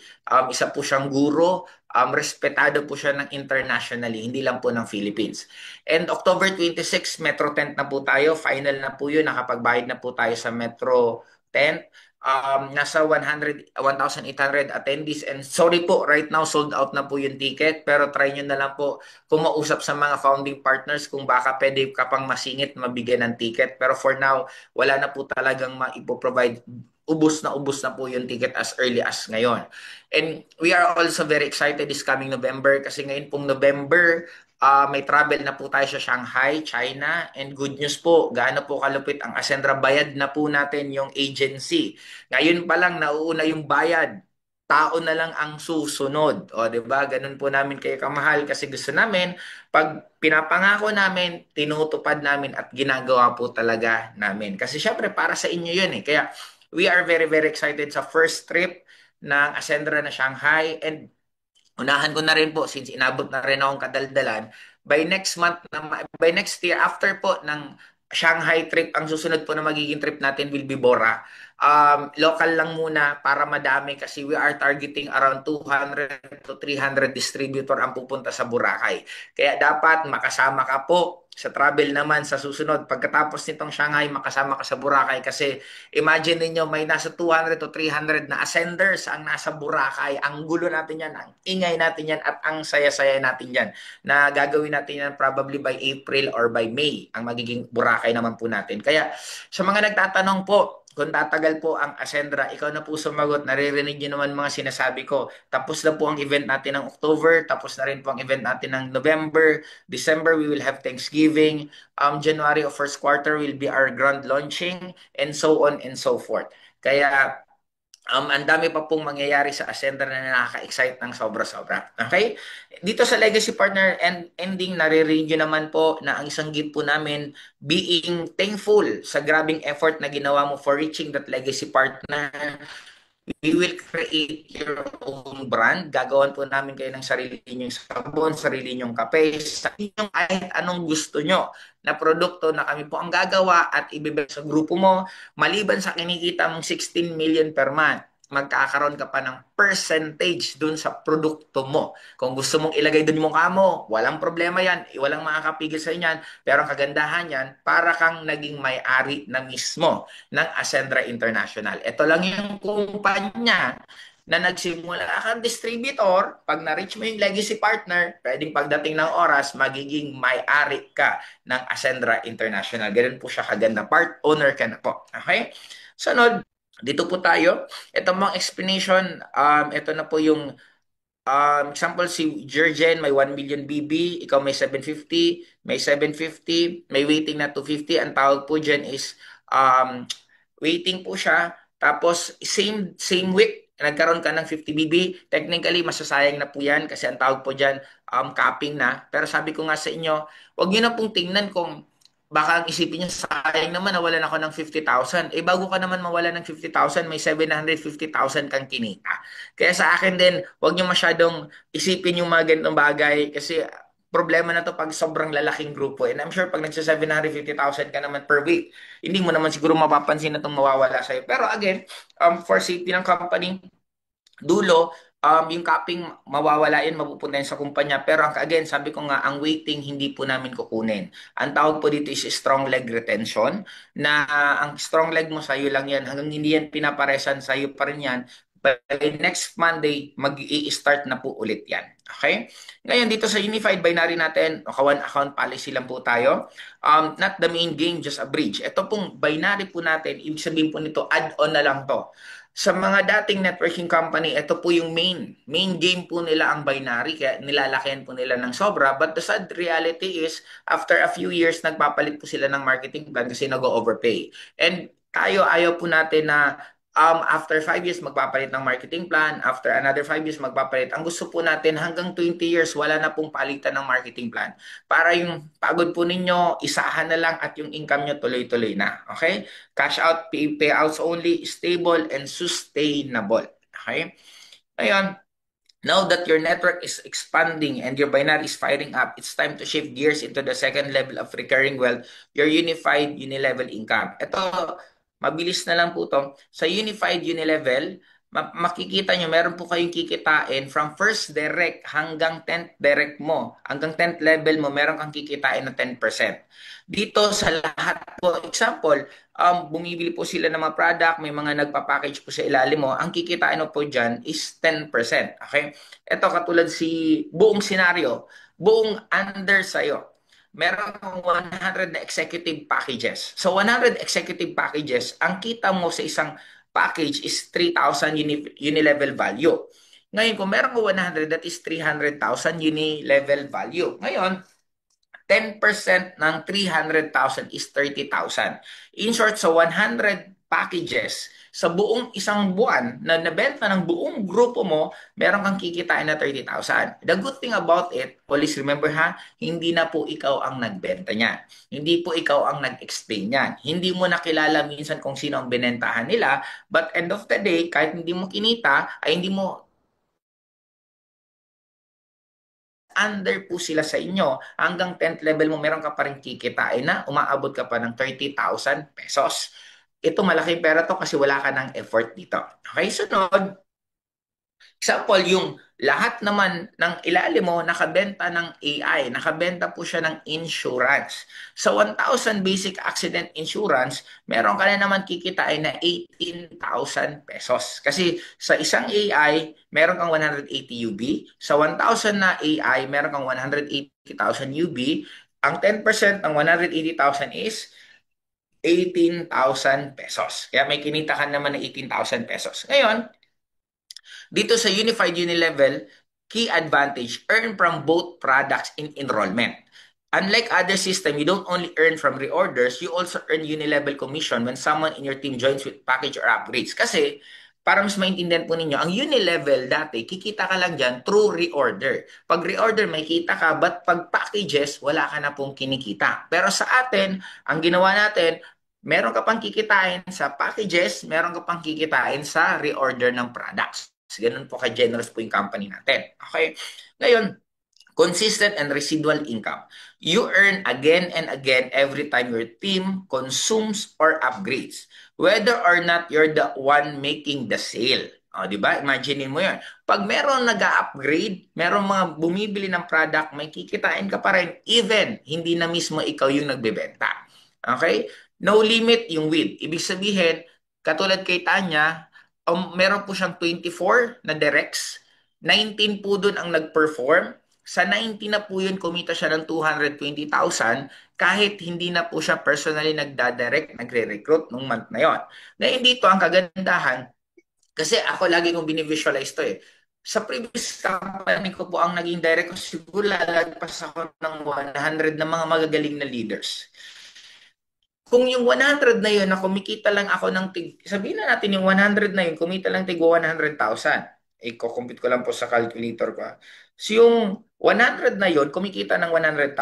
Isa po siyang guro, respetado po siya ng internationally, hindi lang po ng Philippines. And October 26, Metro Tent na po tayo. Final na po yun, nakapagbayad na po tayo sa Metro Tent. Nasa 1,800 attendees. And sorry po, right now sold out na po yung ticket, pero try nyo na lang po kumausap sa mga founding partners kung baka pwede ka pang masingit mabigyan ng ticket. Pero for now, wala na po talagang maipo-provide. Ubus na po yung ticket as early as ngayon. And we are also very excited this coming November kasi ngayon pong November, may travel na po tayo sa Shanghai, China. And good news po, gaano po kalupit ang Ascendra, bayad na po natin yung agency. Ngayon pa lang, nauuna yung bayad, tao na lang ang susunod. O, 'di ba? Ganun po namin kayo kamahal kasi gusto namin pag pinapangako namin, tinutupad namin at ginagawa po talaga namin. Kasi syempre para sa inyo 'yun eh. Kaya we are very very excited sa first trip ng Ascendra na Shanghai, and unahan ko na rin po since inabot na rin akong kadaldalan. By next month, by next year, after po ng Shanghai trip, ang susunod po na magiging trip natin will be Bora. Local lang muna para madami kasi we are targeting around 200 to 300 distributor ang pupunta sa Boracay. Kaya dapat makasama ka po sa travel naman sa susunod. Pagkatapos nitong Shanghai, makasama ka sa Boracay kasi imagine niyo may nasa 200 to 300 na ascenders ang nasa Boracay. Ang gulo natin yan, ang ingay natin yan, at ang saya-saya natin yan. Na gagawin natin yan probably by April or by May, ang magiging Boracay naman po natin. Kaya sa mga nagtatanong po, kung tatagal po ang Ascendra, ikaw na po sumagot, naririnig niyo naman mga sinasabi ko. Tapos na po ang event natin ng October, tapos na rin po ang event natin ng November, December, we will have Thanksgiving. January of first quarter will be our grand launching, and so on and so forth. Kaya ang dami pa pong mangyayari sa Ascender na nakaka-excite ng sobra-sobra. Okay? Dito sa Legacy Partner ending, naririnig nyo naman po na ang isang gift po namin, being thankful sa grabing effort na ginawa mo for reaching that Legacy Partner. We will create your own brand. Gagawan po namin kayo ng sarili ninyong sabon, sarili ninyong kape, sa inyong kahit anong gusto nyo na produkto na kami po ang gagawa at ibibigay sa grupo mo. Maliban sa kinikita mong 16 million per month, magkakaroon ka pa ng percentage dun sa produkto mo. Kung gusto mong ilagay dun yung mukha mo, walang problema yan. Walang makakapigil sa inyan. Pero ang kagandahan yan, para kang naging may-ari na mismo ng Ascendra International. Ito lang yung kumpanya na nagsimula kang distributor, pag na-reach mo yung legacy partner, pwedeng pagdating ng oras, magiging may-ari ka ng Ascendra International. Ganun po siya kaganda. Part owner ka na po. Okay? Sunod, dito po tayo. Ito mga explanation, ito na po yung example, si Jurgen may 1 million BB, ikaw may 750, may 750, may waiting na 250. Ang tawag po dyan is waiting po siya. Tapos, same week, nagkaroon ka ng 50 BB. Technically, masasayang na po yan kasi ang tawag po dyan, capping na. Pero sabi ko nga sa inyo, wag nyo na pong tingnan kung baka ang isipin nyo, sayang naman nawalan ako ng 50,000. Eh, bago ka naman mawala ng 50,000, may 750,000 kang kinita. Kaya sa akin din, wag nyo masyadong isipin yung mga ganitong bagay kasi problema na to pag sobrang lalaking grupo. And I'm sure pag nagsa 750,000 ka naman per week, hindi mo naman siguro mapapansin na itong mawawala sa'yo. Pero again, for safety ng company, dulo, yung capping, mawawala yun, mapupunta yun sa kumpanya. Pero again, sabi ko nga, ang waiting hindi po namin kukunin. Ang tawag po dito is strong leg retention, na ang strong leg mo sa'yo lang yan. Hanggang hindi yan pinaparesan, sa'yo pa rin yan. by next Monday, mag-i-start na po ulit yan. Okay? Ngayon, dito sa Unified Binary natin, one account policy lang po tayo. Not the main game, just a bridge. Ito pong binary po natin, ibig sabihin po nito, add-on na lang to. Sa mga dating networking company, ito po yung main game po nila ang binary, kaya nilalakihan po nila ng sobra. But the sad reality is, after a few years, nagpapalit po sila ng marketing plan kasi nag-overpay. And tayo, ayaw po natin na after 5 years, magpapalit ng marketing plan. After another 5 years, magpapalit. Ang gusto po natin, hanggang 20 years, wala na pong palitan ng marketing plan. Para yung pagod po ninyo, isahan na lang at yung income nyo tuloy-tuloy na. Okay? Cash out, payouts only, stable, and sustainable. Okay? Ngayon, now that your network is expanding and your binary is firing up, it's time to shift gears into the second level of recurring wealth, your unified unilevel income. Ito, mabilis na lang po to. Sa unified unilevel, makikita nyo, meron po kayong kikitain from first direct hanggang 10th direct mo. Hanggang 10th level mo, meron kang kikitain na 10%. Dito sa lahat po, example, bumibili po sila ng mga product, may mga nagpa-package po sa ilalim mo, ang kikitain mo po dyan is 10%. Okay? Ito katulad si buong senaryo, buong under sa'yo. Meron kang 100 na executive packages. So 100 executive packages, ang kita mo sa isang package is 3,000 unilevel value. Ngayon, kung meron ka 100, that is 300,000 unilevel value. Ngayon, 10% ng 300,000 is 30,000. In short, sa 100 packages, sa buong isang buwan na nabenta ng buong grupo mo, meron kang kikitain na 30,000. The good thing about it, always remember ha, hindi na po ikaw ang nagbenta niyan. Hindi po ikaw ang nag-explain niyan. Hindi mo nakilala minsan kung sino ang binentahan nila, but end of the day, kahit hindi mo kinita, ay hindi mo under po sila sa inyo, hanggang 10th level mo, meron ka pa rin kikitain na umaabot ka pa ng 30,000 pesos. Ito malaking pera to kasi wala ka ng effort dito. Okay, sunod. Example, yung lahat naman ng ilalim mo nakabenta ng AI, nakabenta po siya ng insurance. Sa 1,000 basic accident insurance, meron ka na naman kikitain na 18,000 pesos. Kasi sa isang AI, meron kang 180 UB. Sa 1,000 na AI, meron kang 180,000 UB. Ang 10% ng 180,000 is 18,000 pesos. Kaya may kinita ka naman ng 18,000 pesos. Ngayon, dito sa Unified Unilevel, key advantage, earn from both products in enrollment. Unlike other system, you don't only earn from reorders, you also earn unilevel commission when someone in your team joins with package or upgrades. Kasi, para mas maintindihan po ninyo, ang unilevel dati, kikita ka lang dyan through reorder. Pag reorder, may kita ka, but pag packages, wala ka na pong kinikita. Pero sa atin, ang ginawa natin, meron ka pang kikitain sa packages, meron ka pang kikitain sa reorder ng products. Ganun po ka-generous po yung company natin. Okay? Ngayon, consistent and residual income. You earn again and again every time your team consumes or upgrades. Whether or not you're the one making the sale. O, di ba? Imagine mo yun. Pag meron nag-upgrade, meron mga bumibili ng product, may kikitain ka pa rin, even hindi na mismo ikaw yung nagbebenta. Okay? No limit yung width. Ibig sabihin, katulad kay Tanya, meron po siyang 24 na directs, 19 po doon ang nag-perform. Sa 19 na po yun, kumita siya ng 220,000 kahit hindi na po siya personally nagdadirect, nagre-recruit nung month na yon. Ngayon dito, ang kagandahan, kasi ako lagi kong binivisualize to eh. Sa previous company ko po ang naging direct ko, siguro lalagpas ako ng 100 na mga magagaling na leaders. Kung yung 100 na yun, na kumikita lang ako ng sabihin na natin yung 100 na yun, kumita lang tig 100,000. I-compute ko lang po sa calculator ko. So yung 100 na yun, kumikita ng 100,000.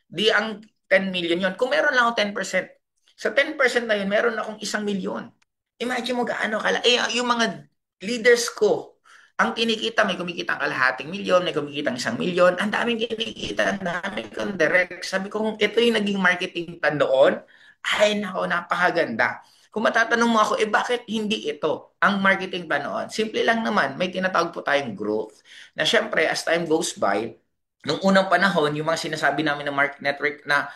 Di ang 10 million yun. Kung meron lang ako 10%, sa 10% na yun, meron akong 1 milyon. Imagine mo gaano kala. Eh, yung mga leaders ko, ang kinikita, may kumikita ang kalahating milyon, may kumikita ang 1 milyon, ang daming kinikita, ang daming kong direct. Sabi ko, kung ito yung naging marketing plan doon, ay nako, napakaganda. Kung matatanong mo ako, bakit hindi ito ang marketing plan noon? Simple lang naman, may tinatawag po tayong growth. Na syempre, as time goes by, nung unang panahon, yung mga sinasabi namin ng market network na,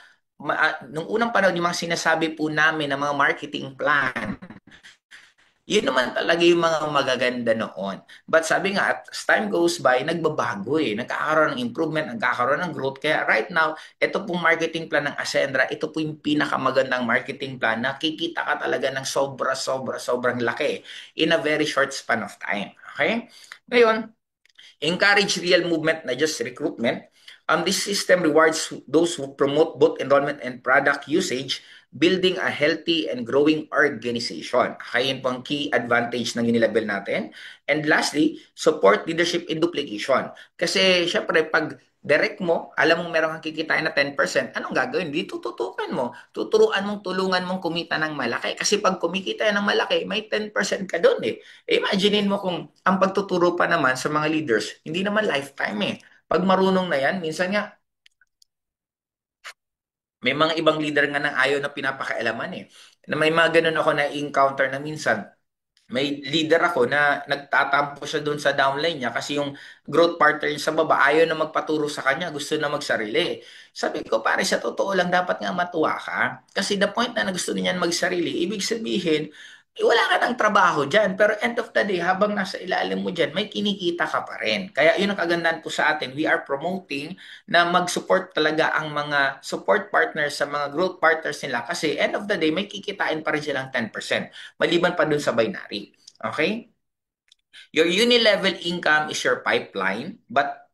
nung unang panahon, yung mga sinasabi po namin ng mga marketing plan, Yun naman talaga yung mga magaganda noon. But sabi nga, as time goes by, nagbabago eh. Nagkakaroon ng improvement, nagkakaroon ng growth. Kaya right now, ito pong marketing plan ng Ascendra, ito po yung pinakamagandang marketing plan na kikita ka talaga ng sobrang laki in a very short span of time. Okay? Ngayon, encourage real movement, not just recruitment. This system rewards those who promote both enrollment and product usage, building a healthy and growing organization. Kaya yun pang key advantage ng unilevel natin. And lastly, support leadership in duplication. Kasi syempre, pag direct mo, alam mo meron kang kikitain na 10%, anong gagawin? Di tututukan mo. Tuturuan mong, tulungan mong kumita ng malaki. Kasi pag kumikita ng malaki, may 10% ka doon eh. Imaginein mo kung ang pagtuturo pa naman sa mga leaders, hindi naman lifetime eh. Pag marunong na yan, minsan nga, may mga ibang leader nga nang ayaw na pinapakailaman eh. Na may mga ganun ako na encounter na minsan, may leader ako na nagtatampo siya doon sa downline niya kasi yung growth partner niya sa baba ayaw na magpaturo sa kanya, gusto na magsarili. Sabi ko, pare, sa totoo lang, dapat nga matuwa ka. Kasi the point na gusto niyan magsarili, ibig sabihin, wala ka ng trabaho dyan. Pero end of the day, habang nasa ilalim mo dyan, may kinikita ka pa rin. Kaya yun ang kagandahan po sa atin. We are promoting na mag-support talaga ang mga support partners sa mga growth partners nila kasi end of the day, may kikitain pa rin silang 10%. Maliban pa dun sa binary. Okay? Your uni-level income is your pipeline, but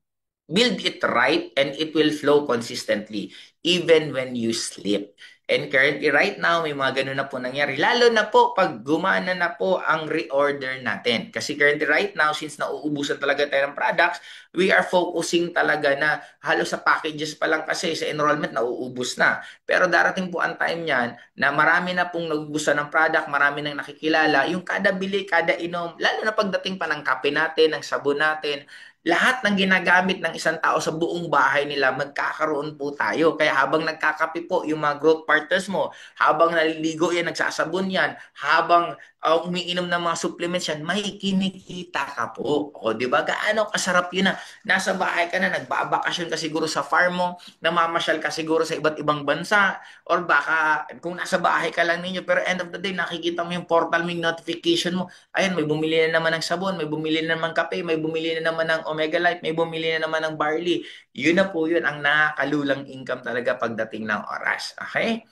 build it right and it will flow consistently even when you sleep. And currently right now, may mga ganun na po nangyari. Lalo na po pag gumana na po ang reorder natin. Kasi currently right now, since nauubusan talaga tayo ng products, we are focusing talaga na halos sa packages pa lang kasi sa enrollment nauubos na. Pero darating po ang time niyan na marami na pong nauubusan ng product, marami nang nakikilala. Yung kada bili, kada inom, lalo na pagdating pa ng kape natin, ng sabon natin, lahat ng ginagamit ng isang tao sa buong bahay nila, magkakaroon po tayo. Kaya habang nagkakape po yung mga growth partners mo, habang naliligo yan, nagsasabon yan, habang umiinom ng mga supplements yan, may kinikita ka po. O, di ba? Gaano kasarap yun na nasa bahay ka na, nagbabakasyon ka siguro sa farm mo, namamasyal ka siguro sa iba't ibang bansa, or baka kung nasa bahay ka lang ninyo, pero end of the day, nakikita mo yung portal mo, yung notification mo, ayan, may bumili na naman ng sabon, may bumili na naman kape, may bumili na naman ng Omega Life, may bumili na naman ng barley. Yun na po yun ang nakakalulang income talaga pagdating ng oras. Okay?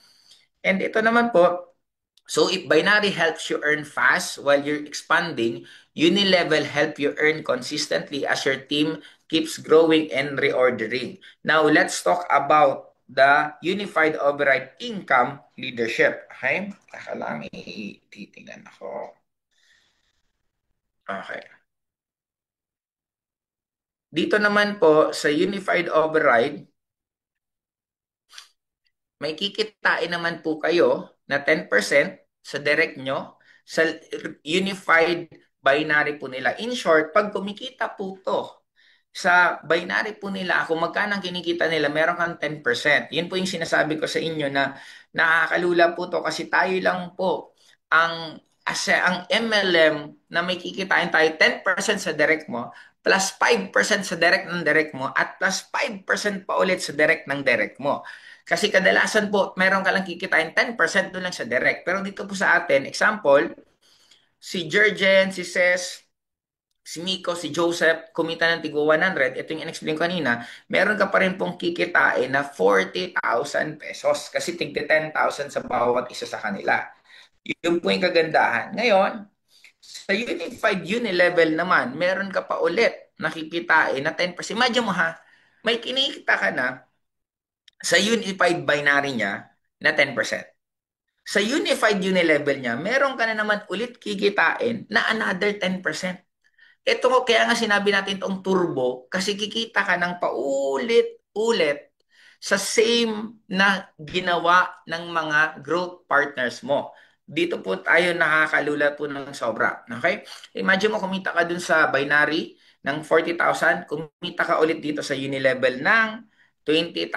And ito naman po, so if binary helps you earn fast while you're expanding, Unilevel help you earn consistently as your team keeps growing and reordering. Now, let's talk about the unified override income leadership. Okay? Taka lang, titingnan ako. Okay. Dito naman po sa unified override, may kikitain naman po kayo na 10% sa direct nyo sa unified binary po nila. In short, pag kumikita po to sa binary po nila, kung magkano ang kinikita nila, meron kang 10%. Yun po yung sinasabi ko sa inyo na nakakalula po to kasi tayo lang po ang MLM na may kikitain tayo 10% sa direct mo plus 5% sa direct ng direct mo at plus 5% pa ulit sa direct ng direct mo. Kasi kadalasan po, meron ka lang kikitain 10% doon lang sa direct. Pero dito po sa atin, example, si Jurgen, si Ces, si Miko, si Joseph, kumita ng tigwa 100, ito yung in-explain ko kanina, meron ka pa rin pong kikitain na 40,000 pesos kasi tigti 10,000 sa bawat isa sa kanila. Yun po yung kagandahan. Ngayon, sa Unified Unilevel naman, meron ka pa ulit nakikitain na 10%. Imagine mo ha, may kinikita ka na sa Unified Binary niya na 10%. Sa Unified Unilevel niya, meron ka na naman ulit kikitain na another 10%. Ito ko, kaya nga sinabi natin itong turbo, kasi kikita ka ng paulit-ulit sa same na ginawa ng mga growth partners mo. Dito po tayo nakakalula po ng sobra. Okay? Imagine mo, kumita ka dun sa binary ng 40,000, kumita ka ulit dito sa unilevel ng 20,000.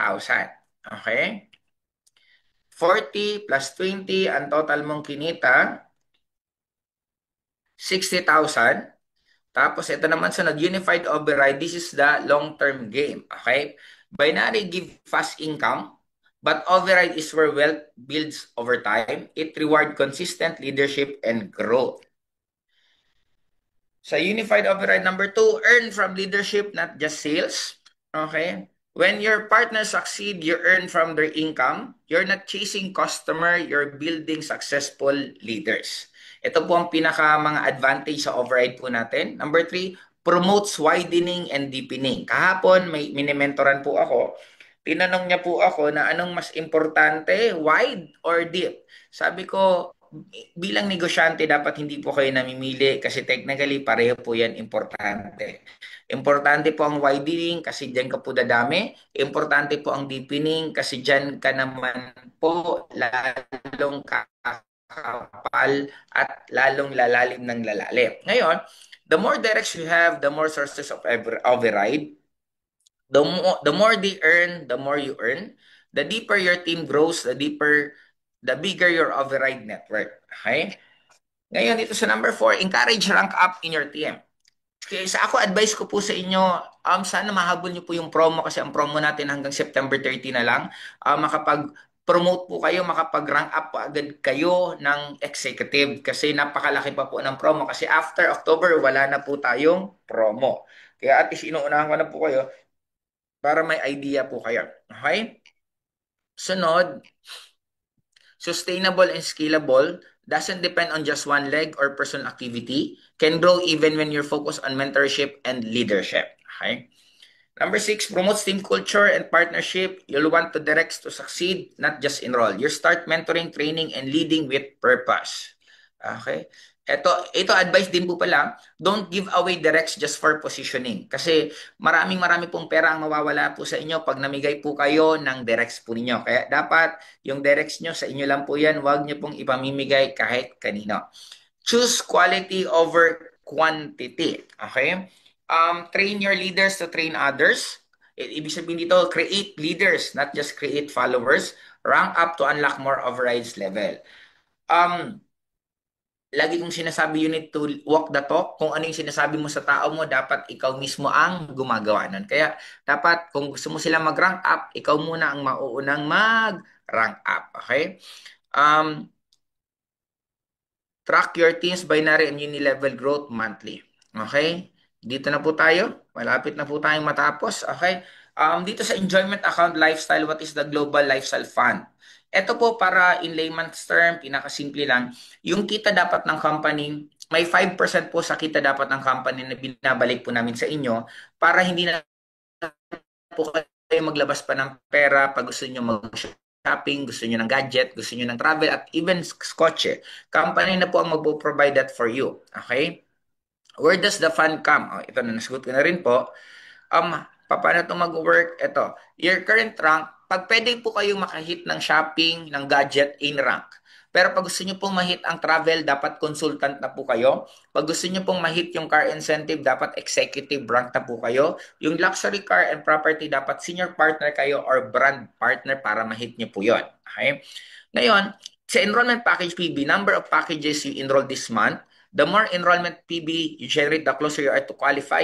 Okay? 40 plus 20, ang total mong kinita, 60,000. Tapos ito naman sunod, unified override. This is the long-term game. Okay? Binary give fast income, but override is where wealth builds over time. It reward consistent leadership and growth. Sa unified override number two, earn from leadership, not just sales. Okay? When your partners succeed, you earn from their income. You're not chasing customer, you're building successful leaders. Ito po ang pinaka mga advantage sa override po natin. Number three, promotes widening and deepening. Kahapon, may minimentoran po ako. Tinanong niya po ako na anong mas importante, wide or deep? Sabi ko, bilang negosyante, dapat hindi po kayo namimili kasi technically pareho po yan importante. Importante po ang widening kasi dyan ka po dadami. Importante po ang deepening kasi dyan ka naman po lalong kakapal at lalong lalalim ng lalalim. Ngayon, the more directs you have, the more sources of override. The more they earn, the more you earn. The deeper your team grows, the bigger your override network. Okay? Ngayon, dito sa number 4, encourage rank up in your team. Kaya sa ako, advice ko po sa inyo, sana mahabol nyo po yung promo kasi ang promo natin hanggang September 30 na lang. Makapag-promote po kayo, makapag-rank up po agad kayo ng executive kasi napakalaki pa po ng promo kasi after October, wala na po tayong promo. Kaya at least inuunahan ko na po kayo para may idea po kayo. Okay? Sunod, sustainable and scalable doesn't depend on just one leg or personal activity, can grow even when you're focused on mentorship and leadership. Okay? Number 6, promotes team culture and partnership. You'll want the directs to succeed, not just enroll. You start mentoring, training, and leading with purpose. Okay? Ito advice din po pala, don't give away directs just for positioning. Kasi marami pong pera ang mawawala po sa inyo pag namigay po kayo ng directs po ninyo. Kaya dapat yung directs nyo sa inyo lang po yan, huwag nyo pong ipamimigay kahit kanino. Choose quality over quantity. Okay? Train your leaders to train others. Ibig sabihin dito, create leaders, not just create followers. Rank up to unlock more overrides level. Lagi kong sinasabi, you need to walk the talk. Kung ano yung sinasabi mo sa tao mo, dapat ikaw mismo ang gumagawa nun. Kaya dapat kung gusto mo sila mag-rank up, ikaw muna ang mauunang mag-rank up. Okay? Track your team's binary and unilevel growth monthly. Okay? Dito na po tayo. Malapit na po tayong matapos. Okay? Dito sa enjoyment account lifestyle, what is the global lifestyle fund? Ito po para in layman's term, pinakasimple lang, yung kita dapat ng company, may 5% po sa kita dapat ng company na binabalik po namin sa inyo para hindi na po kayo maglabas pa ng pera pag gusto niyo mag-shopping, gusto niyo ng gadget, gusto niyo ng travel, at even kotse. Company na po ang mag-provide that for you. Okay? Where does the fund come? Oh, ito na, nasagot ko na rin po. Paano ito mag-work? Ito, your current rank, pag pwede po kayong makahit ng shopping, ng gadget, in rank. Pero pag gusto nyo pong mahit ang travel, dapat consultant na po kayo. Pag gusto nyo pong mahit yung car incentive, dapat executive rank na po kayo. Yung luxury car and property, dapat senior partner kayo or brand partner para mahit nyo po yun. Okay? Ngayon, sa enrollment package PB, number of packages you enroll this month, the more enrollment PB you generate, the closer you are to qualify.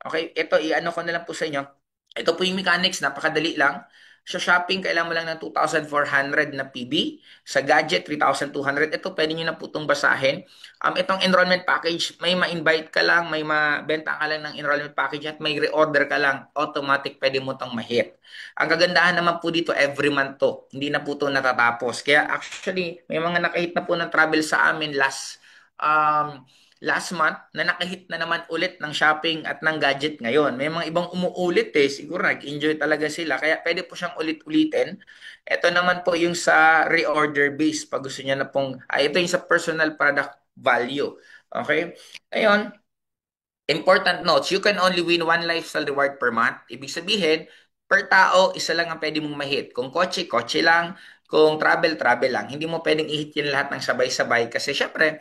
Okay, ito i-ano ko na lang po sa inyo. Ito po yung mechanics, napakadali lang. Sa shopping, kailangan mo lang ng 2,400 na PB. Sa gadget, 3,200. Ito, pwede nyo na po itong basahin. Itong enrollment package, may ma-invite ka lang, may mabenta ka lang ng enrollment package at may reorder ka lang. Automatic, pwede mo itong ma-hit. Ang kagandahan naman po dito, every month to. Hindi na po ito natatapos. Kaya actually, may mga nakahit na po ng travel sa amin last month na nakahit na naman ulit ng shopping at ng gadget ngayon. May mga ibang umuulit siguro nag-enjoy talaga sila. Kaya pwede po siyang ulit-ulitin. Ito naman po yung sa reorder base pag gusto niya na pong, ito yung sa personal product value. Okay? Ayun, important notes, you can only win one lifestyle reward per month. Ibig sabihin, per tao, isa lang ang pwede mong mahit. Kung kotse, kotse lang. Kung travel, travel lang. Hindi mo pwedeng i-hit yun lahat ng sabay-sabay kasi syempre,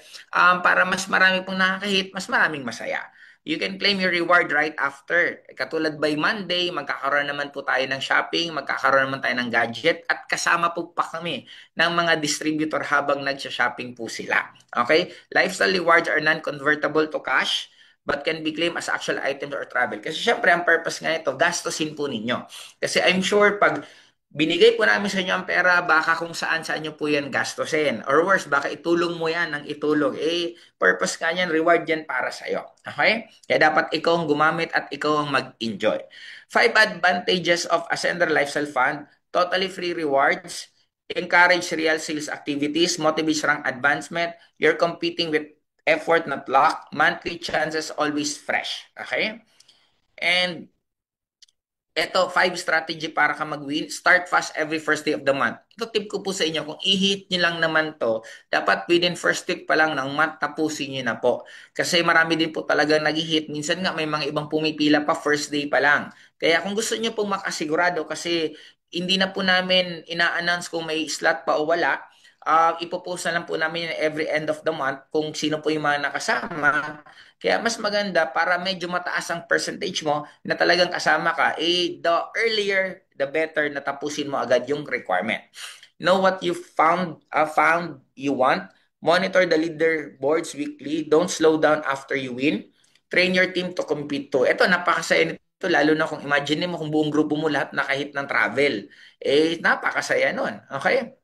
para mas marami pong nakaka-hit, mas maraming masaya. You can claim your reward right after. Katulad by Monday, magkakaroon naman po tayo ng shopping, magkakaroon naman tayo ng gadget, at kasama po pa kami ng mga distributor habang nagsha-shopping po sila. Okay? Lifestyle rewards are non-convertible to cash but can be claimed as actual items or travel. Kasi syempre, ang purpose nga ito, gastusin po ninyo. Kasi I'm sure pag Binigay po namin sa inyo ang pera, baka kung saan-saan nyo po yan gastusin. Or worse, baka itulong mo yan ng itulong. Eh, purpose ka niyan, reward yan para sa'yo. Okay? Kaya dapat ikaw ang gumamit at ikaw ang mag-enjoy. 5 advantages of Ascender Lifestyle Fund: totally free rewards, encourage real sales activities, motivates rank advancement, you're competing with effort, not luck, monthly chances always fresh. Okay? And eto, 5 strategy para ka mag-win. Start fast every first day of the month. Ito tip ko po sa inyo, kung i-hit nyo lang naman to, dapat within first week pa lang ng month, tapusin nyo na po. Kasi marami din po talaga nag-hit. Minsan nga may mga ibang pumipila pa first day pa lang. Kaya kung gusto nyo pong makasigurado, kasi hindi na po namin ina-announce kung may slot pa o wala, ipopost na lang po namin yun every end of the month kung sino po yung mga nakasama. Kaya mas maganda para medyo mataas ang percentage mo na talagang kasama ka, eh, the earlier, the better na tapusin mo agad yung requirement. Know what you found you want. Monitor the leaderboards weekly. Don't slow down after you win. Train your team to compete to. Ito, napakasaya nito, lalo na kung imagine mo kung buong grupo mo lahat nakahit ng travel. Eh, napakasaya nun. Okay?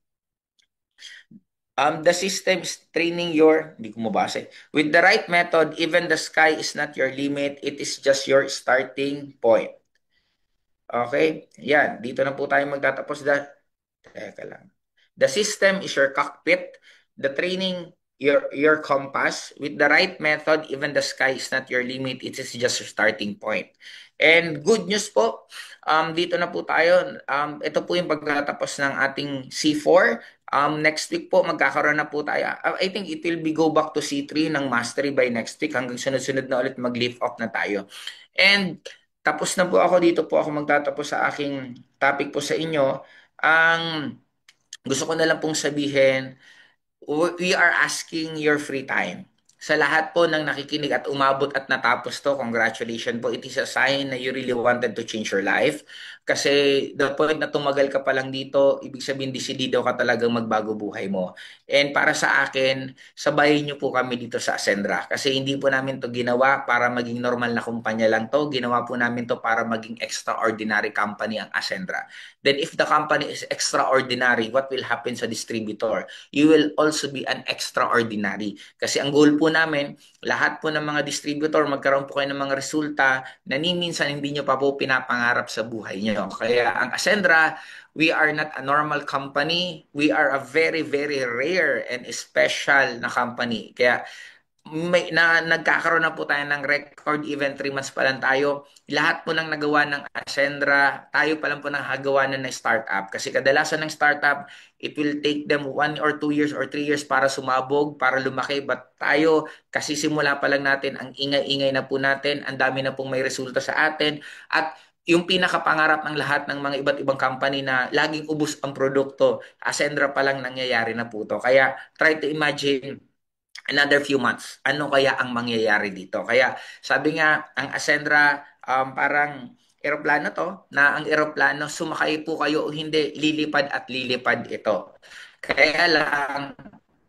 The system is training your, hindi ko mabasa. With the right method, even the sky is not your limit. It is just your starting point. Okay? Yan. Dito na po tayo magtatapos. Teka lang. The system is your cockpit. The training, your compass. With the right method, even the sky is not your limit. It is just your starting point. And good news po, dito na po tayo. Ito po yung pagkatapos ng ating C4. Next week po, magkakaroon na po tayo. I think it will be go back to C3 ng mastery by next week. Hanggang sunod-sunod na ulit mag-lift off na tayo. And tapos na po ako, dito po ako magtatapos sa aking topic po sa inyo. Ang gusto ko na lang pong sabihin, we are asking your free time. Sa lahat po ng nakikinig at umabot at natapos to, congratulations po. It is a sign na you really wanted to change your life. Kasi the point na tumagal ka pa lang dito, ibig sabihin decidido ka talagang magbago buhay mo. And para sa akin, sabayin niyo po kami dito sa Ascendra. Kasi hindi po namin to ginawa para maging normal na kumpanya lang to. Ginawa po namin to para maging extraordinary company ang Ascendra. Then if the company is extraordinary, what will happen sa distributor? You will also be an extraordinary. Kasi ang goal po namin, lahat po ng mga distributor, magkaroon po kayo ng mga resulta na ni minsan hindi nyo pa po pinapangarap sa buhay nyo. Kaya ang Ascendra, we are not a normal company. We are a very, very rare and special na company. Kaya nagkakaroon na po tayo ng record even 3 months pa lang tayo. Lahat po ng nagawa ng Ascendra, tayo pa lang po nagagawa na ng startup. Kasi kadalasan ng startup, it will take them 1 or 2 years or 3 years para sumabog, para lumaki. But tayo, kasi simula pa lang natin, ang ingay-ingay na po natin, ang dami na pong may resulta sa atin. At yung pinakapangarap ng lahat ng mga iba't ibang company na laging ubos ang produkto, Ascendra pa lang nangyayari na po to. Kaya try to imagine another few months. Ano kaya ang mangyayari dito? Kaya sabi nga, ang Ascendra, parang eroplano to, na ang eroplano, sumakay po kayo o hindi, lilipad at lilipad ito. Kaya lang,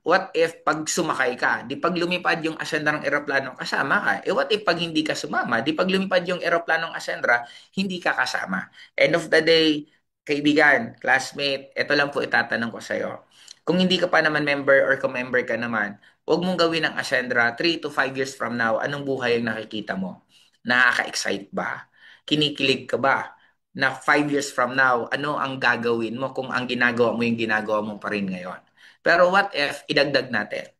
what if pag sumakay ka, di pag lumipad yung Ascendra ng eroplano, kasama ka. Eh what if pag hindi ka sumama, di pag lumipad yung eroplano ng Ascendra, hindi ka kasama. End of the day, kaibigan, classmate, ito lang po itatanong ko sa'yo. Kung hindi ka pa naman member or kung member ka naman, huwag mong gawin ang Ascendra 3 to 5 years from now, anong buhay ang nakikita mo? Nakaka-excite ba? Kinikilig ka ba? Na 5 years from now, ano ang gagawin mo kung ang ginagawa mo yung ginagawa mo pa rin ngayon? Pero what if, idagdag natin,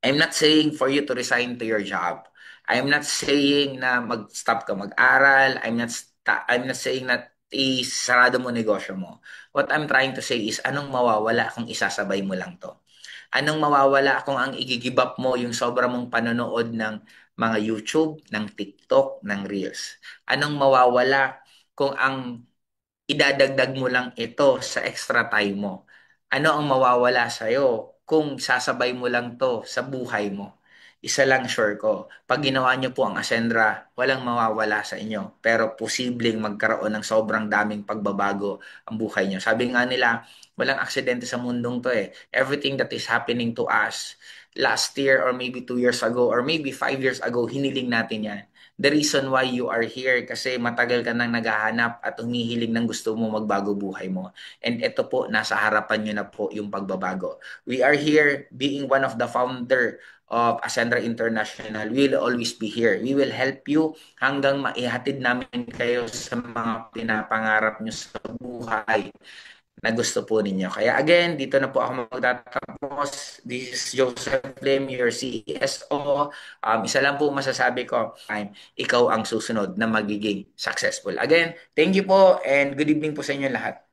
I'm not saying for you to resign to your job. I'm not saying na mag-stop ka mag-aral. I'm not saying na isarado mo negosyo mo. What I'm trying to say is anong mawawala kung isasabay mo lang to? Anong mawawala kung ang i-give up mo yung sobra mong panonood ng mga YouTube, ng TikTok, ng Reels? Anong mawawala kung ang idadagdag mo lang ito sa extra time mo? Ano ang mawawala sa'yo kung sasabay mo lang to sa buhay mo? Isa lang sure ko, pag ginawa niyo po ang Ascendra, walang mawawala sa inyo. Pero posibleng magkaroon ng sobrang daming pagbabago ang buhay niyo. Sabi nga nila, walang aksidente sa mundong to eh. Everything that is happening to us last year or maybe 2 years ago or maybe 5 years ago, hiniling natin yan. the reason why you are here kasi matagal ka nang naghahanap at humihiling ng gusto mo magbago buhay mo. And ito po, nasa harapan nyo na po yung pagbabago. We are here being one of the founder of Ascendra International. We will always be here. We will help you hanggang maihatid namin kayo sa mga pinapangarap nyo sa buhay na gusto po ninyo. Kaya again, dito na po ako magtatapos. This is Joseph Lim, your CSO. Isa lang po masasabi ko, ikaw ang susunod na magiging successful. Again, thank you po and good evening po sa inyo lahat.